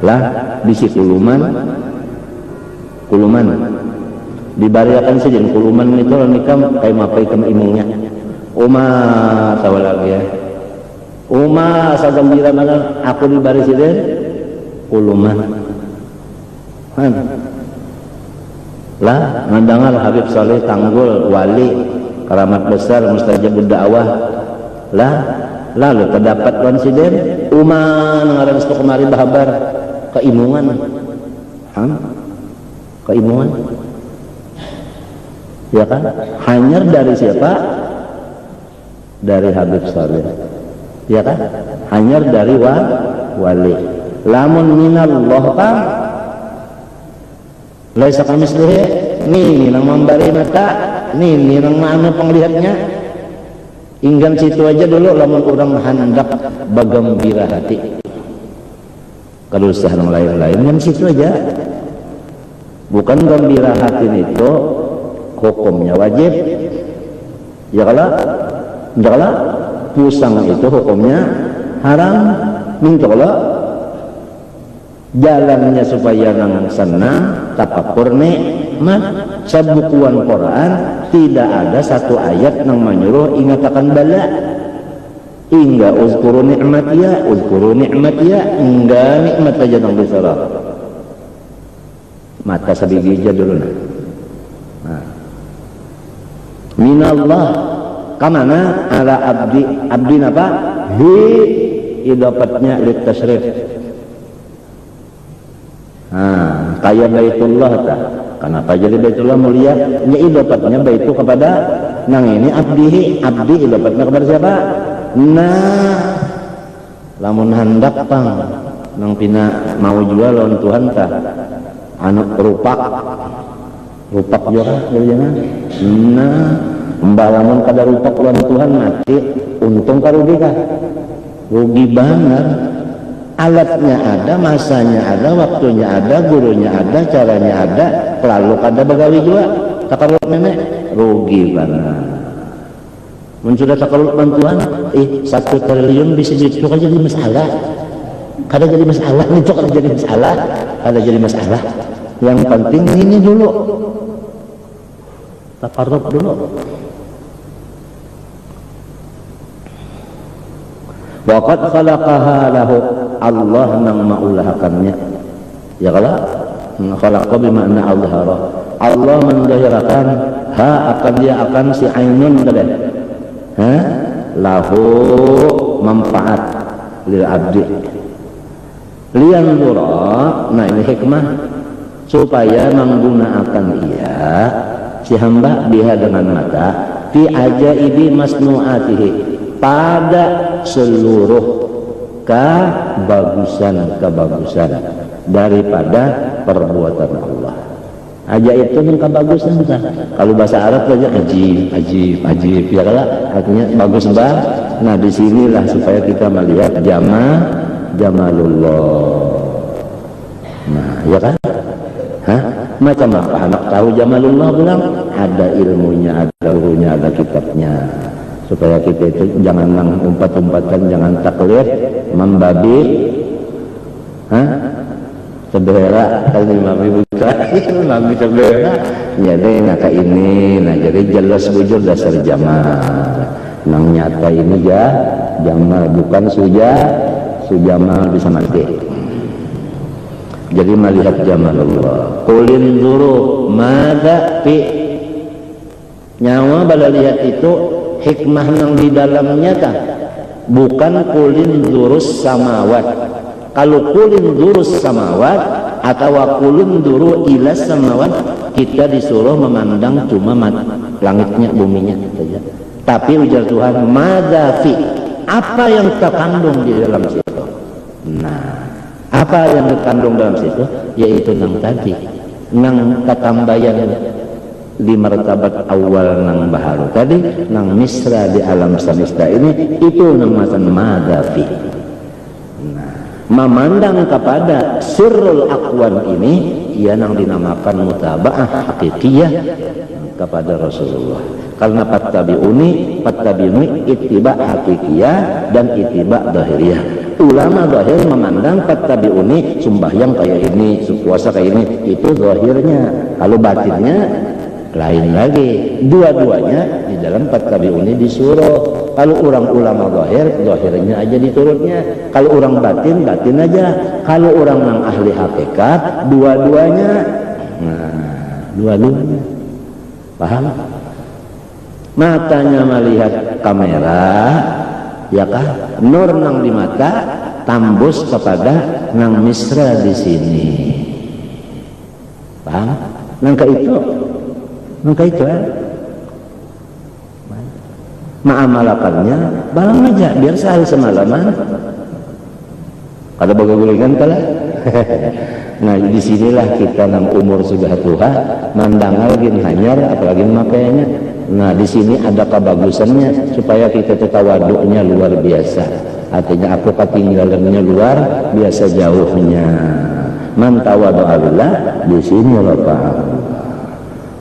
lah bisi kuluman dibariakan saja kuluman itu nikah kayak mapai ke imungnya tahu lagi ya sagambira mana aku dibari siden kuluman lah mendengar Habib Saleh Tanggul wali karamat besar mustajab dakwah lah lalu terdapat konsiden nangaran itu kemari bahabar keimungan keimungan ya kan hanyar dari siapa? Dari Habib Saleh, ya kan? Hanyar dari wali. Lamun minallah kan laisa kamislihi, nih nang memberi mata, nih nang mana penglihatnya. Inggan situ aja dulu lamun orang hendak bagembira hati. Kalau usaha yang lain-lain kan situ aja. Bukan gembira hati itu hukumnya wajib, ya kalau pusang itu hukumnya haram. Minta kalau jalannya supaya nang senang tafakur nikmat sabukuan Quran tidak ada satu ayat nang menyuruh ingat akan bala hingga uzkuru nikmatiya hingga nikmat aja nang disarah mata sabigija dulu nah. Minallah kamana ala abdi apa hi idapatnya lit tasrif kayak Baitullah ta kenapa jadi Baitullah mulia nya idapatnya baitu kepada nang ini abdi idapatnya kepada siapa nah lamun hendak pang nang pina mau juga lawan Tuhan ta anu rupak juga jangan nah mbalamun kada rupak lawan Tuhan mati untung karugi kah rugi banget alatnya ada masanya ada waktunya ada gurunya ada caranya ada lalu kada begawi juga takarut nenek rugi banget mun sudah takarut bantuan 1 triliun bisa itu kan jadi masalah kada jadi masalah itu kada jadi masalah yang penting ini dulu takarut dulu waqad khalaqaha lahu Allah nang maulahakannya ya kalau khalaqa bimakna Allah mendahirakan akan dia akan si ainun tadi lahu manfaat lil abdi lian dura nah ini hikmah supaya menggunakan ia si hamba biha dengan mata fi ajaibi masnuatihi pada seluruh kebagusan daripada perbuatan Allah. Ajaib itu yang kebagusan kita. Kalau bahasa Arab saja ajib ya kalau artinya bagus bah. Nah disinilah supaya kita melihat jamalullah. Nah ya kan? Hah? Macam apa anak tahu jamalullah bilang? Ada ilmunya, ada gurunya, ada kitabnya. Supaya kita itu jangan umpat-umpatan, jangan taklid, membabi, sebera kali 5.000 mami sebera. Jadi naka ini, nah jadi jelas bujur dasar jamal. Nang nyata ini ya jamal, bukan sujamal bisa mati. Jadi melihat jamalullah. Qulin zuru madza fi nyawa bala lihat itu hikmah yang di dalamnya kan bukan kulin durus samawat. Kalau kulin durus samawat atau kulin duru ilas samawat, kita disuruh memandang cuma langitnya, buminya saja. Tapi ujar Tuhan madzafi, apa yang terkandung di dalam situ. Nah, apa yang terkandung dalam situ yaitu yang tadi nang ketambayan di martabat awal nang baharu tadi nang misra di alam semesta ini itu namakan madzafi. Nah, memandang kepada sirrul aqwan ini ia nang dinamakan mutaba'ah hakikiyah kepada Rasulullah. Karena pattabi'uni ittiba' hakikiyah dan ittiba' zahiriyah. Ulama zahir memandang pattabi'uni sembahyang kayak ini, puasa kayak ini, itu zahirnya. Kalau batinnya lain lagi. Dua-duanya di dalam pattabi'uni disuruh. Kalau orang ulama zahirnya aja diturutnya. Kalau orang batin aja. Kalau orang yang ahli hakikat dua-duanya. Nah, dua-duanya. Paham? Matanya melihat kamera, ya kah? Nur nang di mata tambus kepada nang misra di sini. Paham? Nangka itu ma'amalakannya balang aja biar sehari semalaman kada bagagulingan kala. Nah disinilah kita nang umur sudah tua mandangal gin hanyar apalagi makainya. Nah di sini ada kebagusannya supaya kita tawaduknya luar biasa. Artinya aku ketinggalannya luar biasa jauhnya. Man tawadu'a lillah di sini Bapak.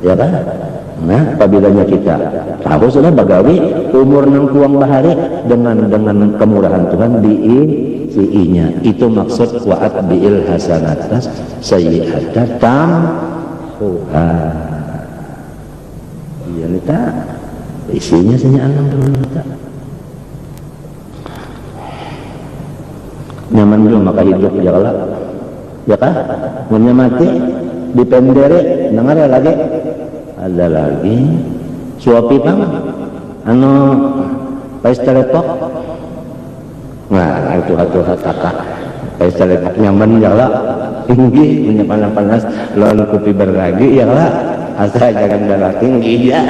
Ya kan? Nah, apabila kita tahu sudah bagawi umur nang tuang bahari dengan kemurahan Tuhan diisinya. Itu maksud wa'at bi'il hasanatas sayyi'atat tamhuha. Iya nita isinya senya alam dulu nita. Nyaman dulu maka hidup ya Allah. Ya kah? Punya mati dipendere dengar lagi. Ada lagi suapi pang pais telepok. Nah itu kakak pais telepok nyaman ya lah tinggi punya panas lalu kopi berlagi ya lah asal jangan darah tinggi ya.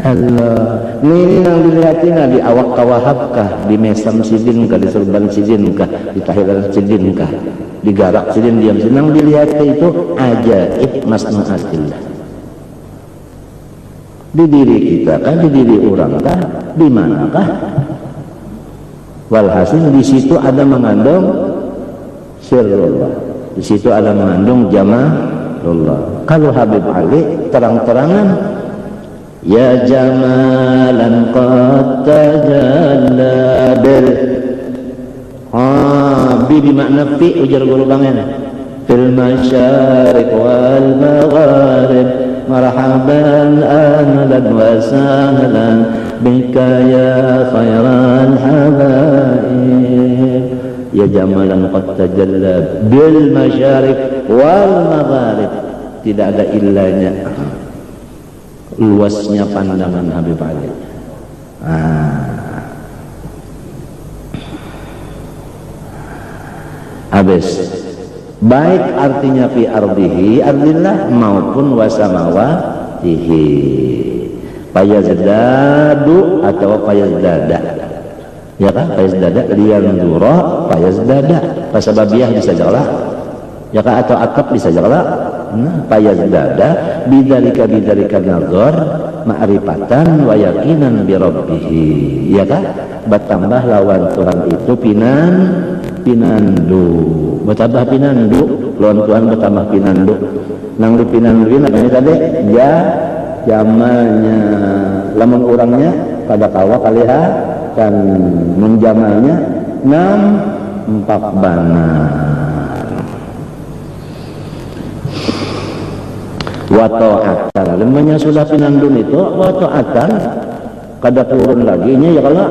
Allah ini yang dilihatin di awak kawahab kah di mesam sidin kah di serban sidin kah di tahiran sidin kah di garak sidin diam senang dilihat itu ajaib masnuatillah di diri kita kah di diri orang kah di manakah walhasil di situ ada mengandung sirrullah, di situ ada mengandung jamalullah. Kalau Habib Ali terang-terangan ya jamalan qad tajalla bil bi makna fi ujar guru bangen fil masyariq wal magharib marhaban ahlan wa sahlan bika ya khairal habaib ya jamalan qad tajalla bil masyariq wal magharib. Tidak ada illanya luasnya pandangan Habib Ali. Habis baik artinya fi ardihi ardillah maupun wasamawatihi. Fayazdadu atau fayazdada, ya kan? Fayazdada liyanzura fayazdada, pasababiyah bisa jala, ya kan? Atau akab bisa jala. Nah, fayazdada bidzalika nazar ma'rifatan wa yaqinan bi rabbih, ya kan? Bertambah lawan Tuhan itu pinandu, bertambah pinandu, lawan Tuhan bertambah pinandu. Nang di pinanduin apa ini tadi? Ya jamalnya, lamun orangnya pada kawa kaliha kan menjamalnya 4 banar. Wata'atan, lemahnya sudah pinandun itu wata'atan kada turun lagi nya, ya kalau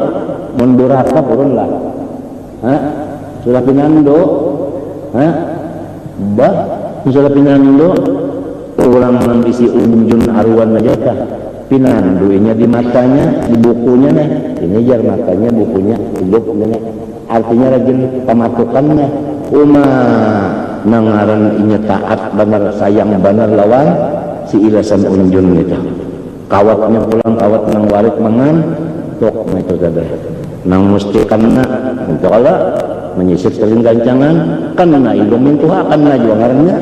munduraka turun lah. Sudah pinando, sudah pinando orang mengisi unjun arwan aja kah pinanduinya di matanya, di bukunya nih, ini jar matanya, bukunya hidup nih, artinya rajin pematukannya nangaran inya taat benar, sayang benar lawan si ilasan unjun itu, kawatnya pulang kawat nang warit mangan tok itu tadi nang mesti kena itu kalau menyisir seling gancangan kena ilmu Tuhan kena juga ngarannya.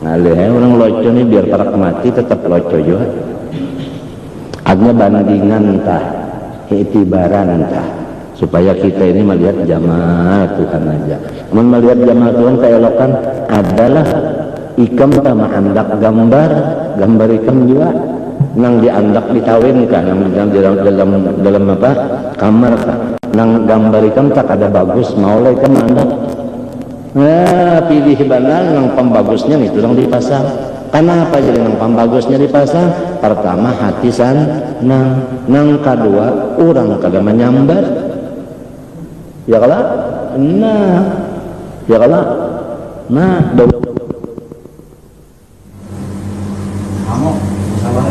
Ngalih orang loco nih biar para mati tetap loco juga. Adanya bandingan tah, itibaran tah, supaya kita ini melihat jamal Tuhan aja. Melihat jamal Tuhan keelokan adalah ikam sama andak gambar ikam juga. Nang diandak ditawinkan, nang dalam apa kamar kah? Nang gambar ikam tak ada bagus, mau lah ikam andak. Nah, pilih benar yang pembagusnya itu yang dipasang. Kenapa jadi yang pembagusnya dipasang? Pertama hati nang kedua orang kada menyambar. Ya kalau kamu salah.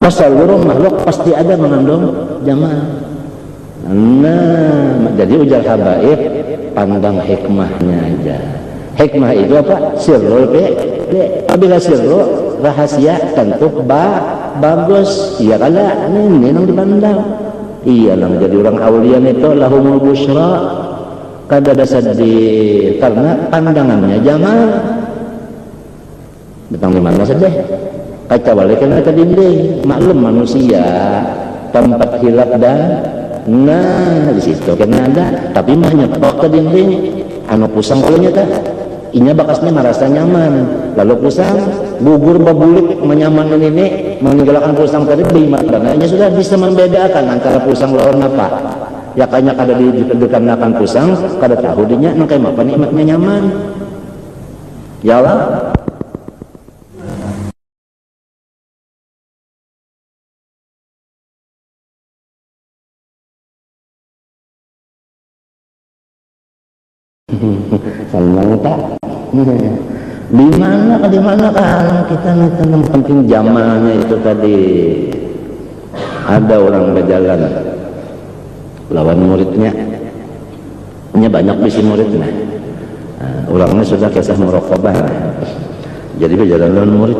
Seluruh makhluk pasti ada mengandung jamal. Nah, jadi ujar habaib pandang hikmahnya aja. Hikmah itu apa? Sirrul apabila sirrul rahasia tentu bagus. Iya kala ini nang dipandang. Iya nang jadi orang aulia itu lahumul busyra kada ada sedih karena pandangannya jamal. Datang di mana saja? Kaca balik kena ke dinding, maklum manusia tempat hilap dan nah di situ kena ada, tapi mah nyetok ke dinding, anu pusang kulnya tak, inya bakasnya merasa nyaman, lalu pusang gugur babulik menyaman ini meninggalkan pusang tadi bagaimana sudah bisa membedakan antara pusang lawan apa, ya kayaknya kada dikarenakan pusang, kada tahu dinya nang kayak apa nikmatnya nyaman, ya Allah. Senang tak? Di mana kita yang penting jamalnya itu tadi. Ada orang berjalan lawan muridnya, banyak bisi muridnya. Orangnya sudah kisah merokobah. Jadi berjalan lawan murid.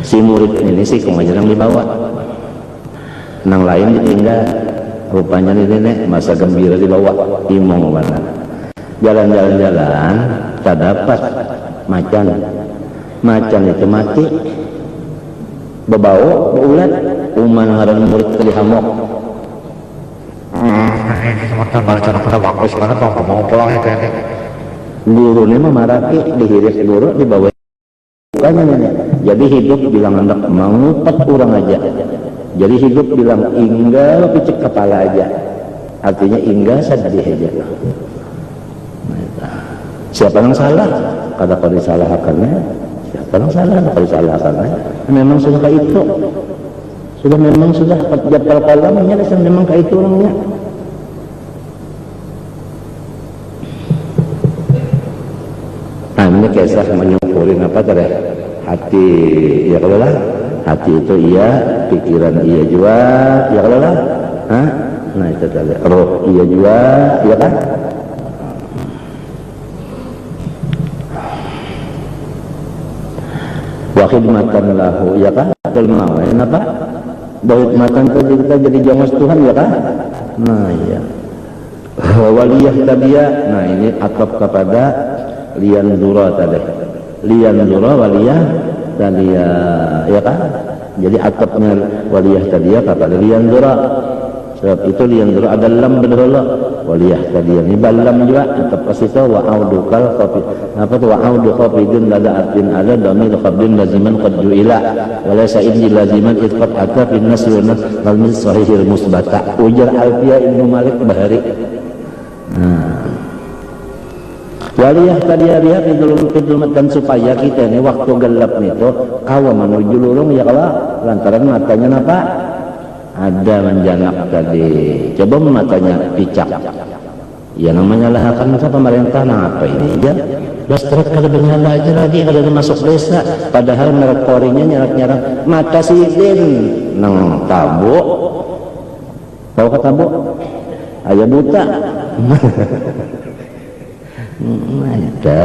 Si murid ini si kemajaran dibawa, nang lain ditinggal. Rupanya ini masa gembira dibawa imong mana. Jalan-jalan tak dapat macan itu mati berbau ulat uman haran murid kali hamok ini macan pada bagus banget mau pulang ya kayaknya guru ini memaraki dihiris guru dibawa bukannya nenek. Jadi hidup bilang hendak mengupat orang aja. Jadi hidup bilang inggal picek kepala aja. Artinya inggal sedih aja. Siapa yang salah? Kada kau disalahkannya. Siapa yang salah? Kada disalahkannya. Memang sudah kayak itu. Sudah memang sudah jabal kalamnya dan memang kayak itu orangnya. Nah, ini kisah menyukurin apa tadi? Hati, ya kalau lah. Hati itu iya, pikiran iya juga, ya kalau lah. Hah? Nah itu tadi. Roh iya juga, ya kan? Wa khidmatan lahu, ya kan? Betul mau, kenapa? Khidmatan itu kita jadi jongos Tuhan, ya kan? Nah iya. Waliyah tadiya, nah ini atap kepada lian dura tadi. Lian dura waliyah tadiya, ya kan? Jadi atapnya waliyah tadiya kepada lian dura. Sebab itu lian dura ada lam benar waliyah tadiya. Ini balam juga atap pasita wa audukal qafi. Apa tu wa audu qafidun lada atin ada damil qabdin laziman qad ju'ila wa laysa indi laziman itqad ata fi nasr wal min sahihil musbata. Ujar Alfiya Ibnu Malik Bahari. Waliyah tadi dia khidmatan supaya kita ini waktu gelap itu kawa menuju lurung ya kalau lantaran matanya apa? Ada menjanak tadi. Coba matanya picak. Ya namanya lah akan masa pemerintah nah apa ini ya? Listrik kada bernyala aja lagi kada masuk desa. Padahal merek korinya nyarak-nyarak mata sidin nang tabu. Tahu ke tabu? Ayah buta. Ada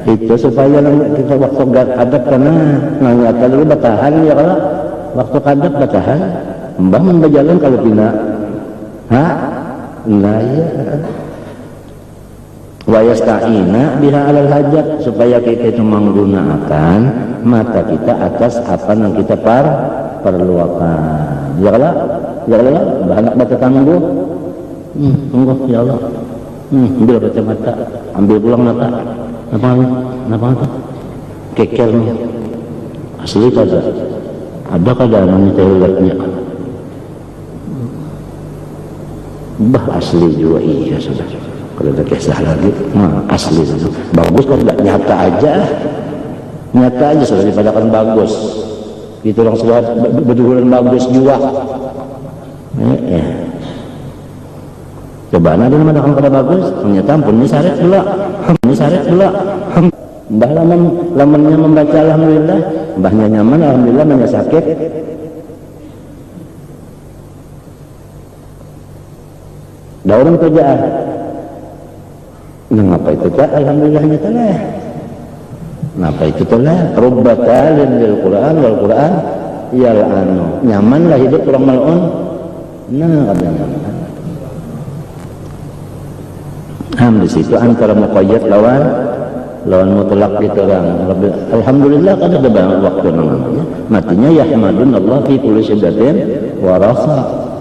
itu supaya kita waktu kadap karena ngangkat dulu batahan ya kalau waktu kadap batahan mbah membajalan kalau tidak nah ya wa yasta'ina biha alal hajat supaya kita itu menggunakan mata kita atas apa yang kita perlukan ya kalau bahan baca tangguh tunggu ya Allah ambil kacamata, ambil pulang mata. Apa? Kekernya. Asli kada. Ada kada namanya toiletnya. Bah asli juga iya sudah. Kalau ada kisah lagi, asli sudah. Bagus kan tidak nyata aja. Nyata aja sudah daripada kan bagus. Itu orang sudah betul-betul bagus juga. Coba ada nama dakang kada bagus, ternyata ampun ini saret pula. Mbah lamannya membaca alhamdulillah, mbahnya nyaman alhamdulillah, mbahnya sakit. Dah orang kerjaan. Nah, ngapa itu tak? Alhamdulillahnya telah. Ngapa itu telah? Rubbatalin lil Quran wal Quran yal'anu. Nyaman lah hidup orang mal'un. Nah, kada nyaman. Di situ antara muqayyad lawan mutlak gitu orang. Alhamdulillah kan ada banyak waktu namanya. Matinya yahmadun Allah fi kulli syiddatin wa raha.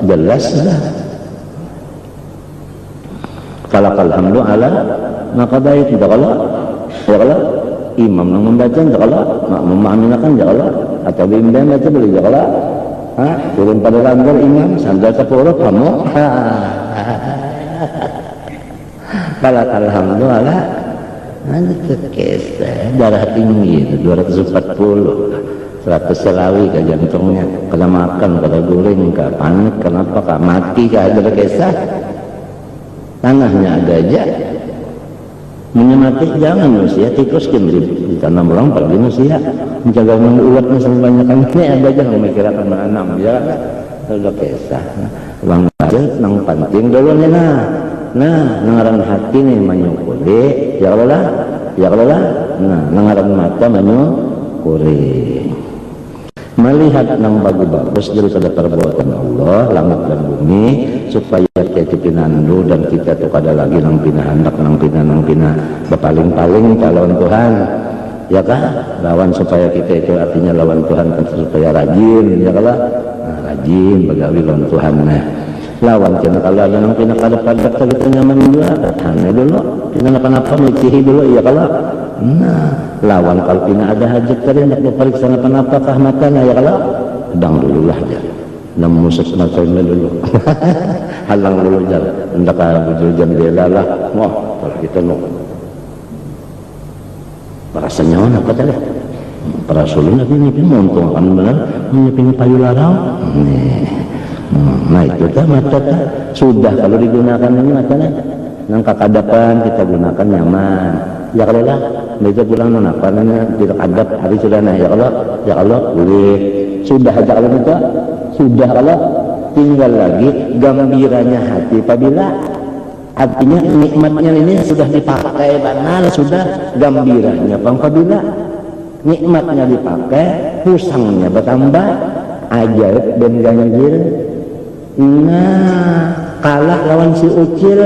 Jelas dah. Falakal hamdu ala maqadait kalau ya kalau imam yang membaca kalau makmum mengaminakan ya kalau atau bimbing baca boleh ya kalau turun pada langgar imam sandal sepuluh kamu falakal hamdu ala itu kisah darah tinggi 240 100 selawi ke jantungnya kena makan, kena guling, kena panik, kenapa kena mati, kena ada kisah tanahnya ada aja menyemati jangan manusia tikus ditanam orang pergi manusia menjaga ulatnya sebanyakan ini ada aja yang memikirkan menanam ya ada kisah uang aja nang penting dulu nih nah nengaran hati nih menyukuri ya Allah nah nengaran mata menyukuri melihat nang bagus-bagus daripada perbuatan Allah langit dan bumi supaya kita pinandu dan kita tuh kada lagi nang pina hendak nang pina berpaling-paling lawan Tuhan ya kan lawan supaya kita itu artinya lawan Tuhan kan supaya rajin ya kan rajin begawi lawan Tuhan lawan kena kalau ada nang pina kada-kada kita nyaman juga tahan dulu pina apa-apa mecihi dulu ya kalau Nah, lawan kalau pina ada hajat tadi nak periksa apa matanya ya kalau sedang dulu lah dia. Nam musik matanya dulu. Halang dulu jalan. Hendak bujur jendela lah. Wah, kalau kita no. Rasanya mana apa tadi? Para sulung tapi ini untung kan benar punya payu larang. Nah itu kan mata sudah kalau digunakan ini matanya nang kakadapan kita gunakan nyaman ya kalau lah itu pulang apa namanya tidak adab hari sudah nah ya Allah boleh sudah aja kalau itu sudah kalau tinggal lagi gembiranya hati apabila artinya nikmatnya ini sudah dipakai benar sudah gembiranya apabila nikmatnya dipakai husangnya bertambah ajaib dan ganjil. Nah kalah lawan si Ucil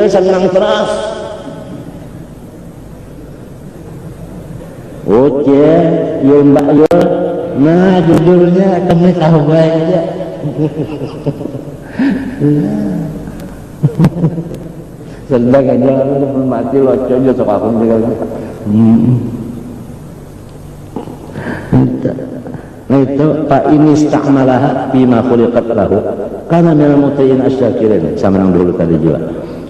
senang keras Ucil yo mbak yo nah judulnya kami tahu baik aja sedang aja belum mati loco aja sok aku juga itu pak ini istakmalaha bima khuliqat lahu karena minal muti'in asyakirin sama yang dulu tadi juga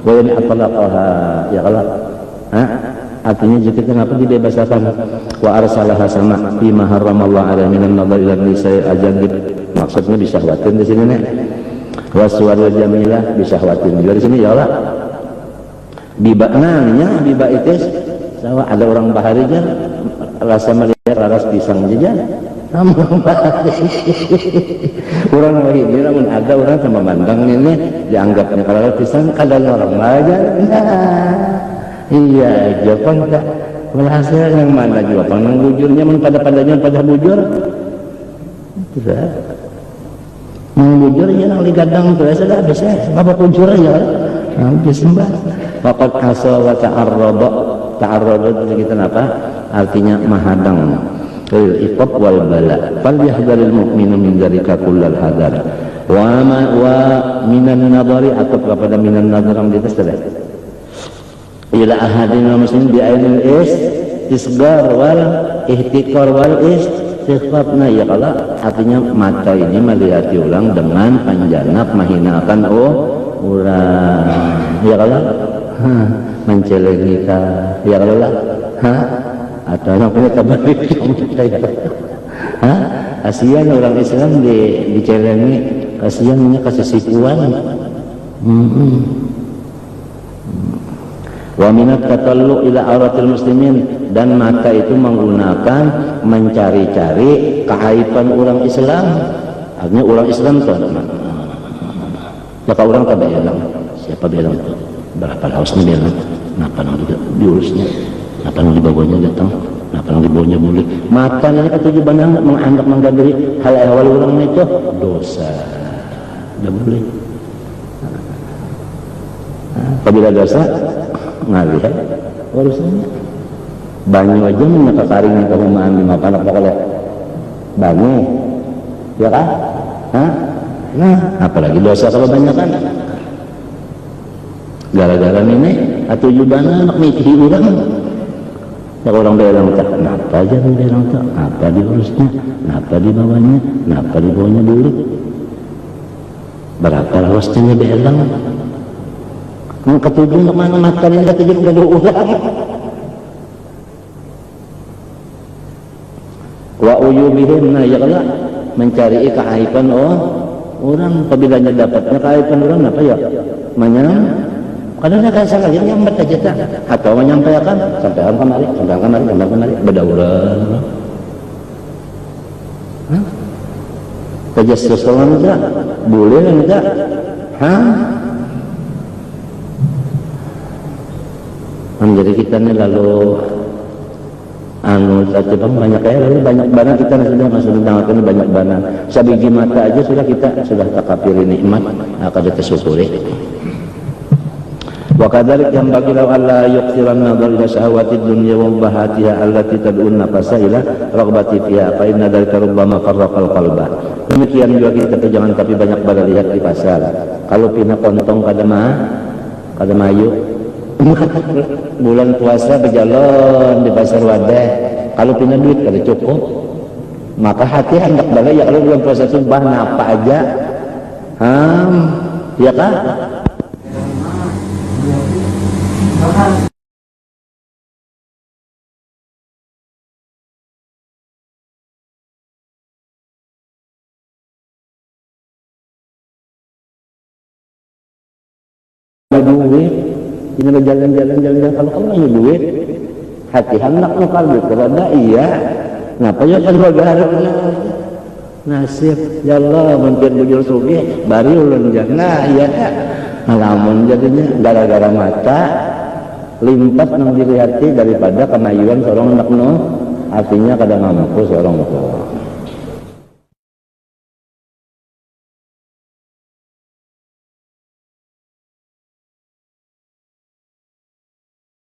wa in atlaqaha ya Allah artinya jika kenapa dibebasakan wa arsalaha sama bima haramallahu alaihi minan nadhar ila nisa'i ajadib maksudnya bisahwatin di sini nih waswarul jamilah bisahwatin juga di sini ya Allah biba nanya biba itu sama ada orang bahari kan rasa melihat raras pisang jajan orang ini namun ada orang sama mandang ini dianggapnya kalau pisang kadang orang aja iya aja kan tak berhasil yang mana juga pandang bujurnya pada-padanya pada bujur tidak bujur ya yang digadang itu sudah bisa apa bujur aja habis mbak fakat asal wa ta'arraba itu kita apa artinya mahadang iqab wal bala fal yahdharil mu'minu min dzalika kullal hadar wa minan nadari atau kepada minan nadar yang di atas tadi ila ahadin muslim bi ainil isgar wal ihtikar wal istighfafna ya kalau artinya mata ini melihat ulang dengan panjanap menghinakan orang ya kalau mencelengi ya kalau lah atau yang punya terbalik kasihan orang Islam dicelengi kasihannya kesisipuan wa minat katallu ila auratil muslimin dan mata itu menggunakan mencari-cari keaiban orang Islam artinya orang Islam itu maka orang tak belang siapa belang itu berapa hausnya belang kenapa nang diurusnya kenapa nang dibawanya datang kenapa nang dibawanya boleh mata ini ketujuh banang menganggap menggadari hal awal orang itu dosa tidak boleh apabila dosa ngalihat urusannya banyu aja minta karing ke rumah di mapan apa kalau banyu ya kan nah apalagi dosa kalau banyak kan gara-gara ini atau jubana nak mikir orang kalau orang bilang tak kenapa aja orang bilang tak apa diurusnya kenapa dibawanya kenapa dibawanya dulu berapa lawasnya bilang ketujuh untuk mana makan yang ketujuh udah berulang wa uyubihim nah ya kalau mencari keaiban orang apabila dapatnya keaiban orang apa ya menyang kadang ada salah yang nyambat aja tak atau menyampaikan sampaikan kemari berdaulat tajassus orang enggak boleh enggak menjadi kita ini lalu saja bang banyak lalu banyak banget kita sudah masuk tentang ini banyak banget sabigi mata aja sudah kita sudah takapiri nikmat akan tersyukuri wa kadzalik yang bagi law alla yuqsiran nadhar ila syahawatid dunya wa bahatiha allati tad'un nafasa ila raghbati fiha fa inna dzalika rubbama farraqal qalba demikian juga kita jangan tapi banyak pada lihat di pasar kalau pina kontong kada mayu bulan puasa berjalan di pasar wadah, kalau punya duit kada cukup, maka hati hendak balik ya. Kalau bulan puasa sumpah apa aja, ya kan? Duit ini jalan-jalan kalau kamu punya duit hati hendak nu kalbu kerana iya ngapa ya kan gara nasib ya Allah mungkin bujur sugi bari ulun jangan iya kak ngalamun jadinya gara-gara mata limpat nang diri hati daripada kemajuan seorang anak no artinya kadang mampu seorang tua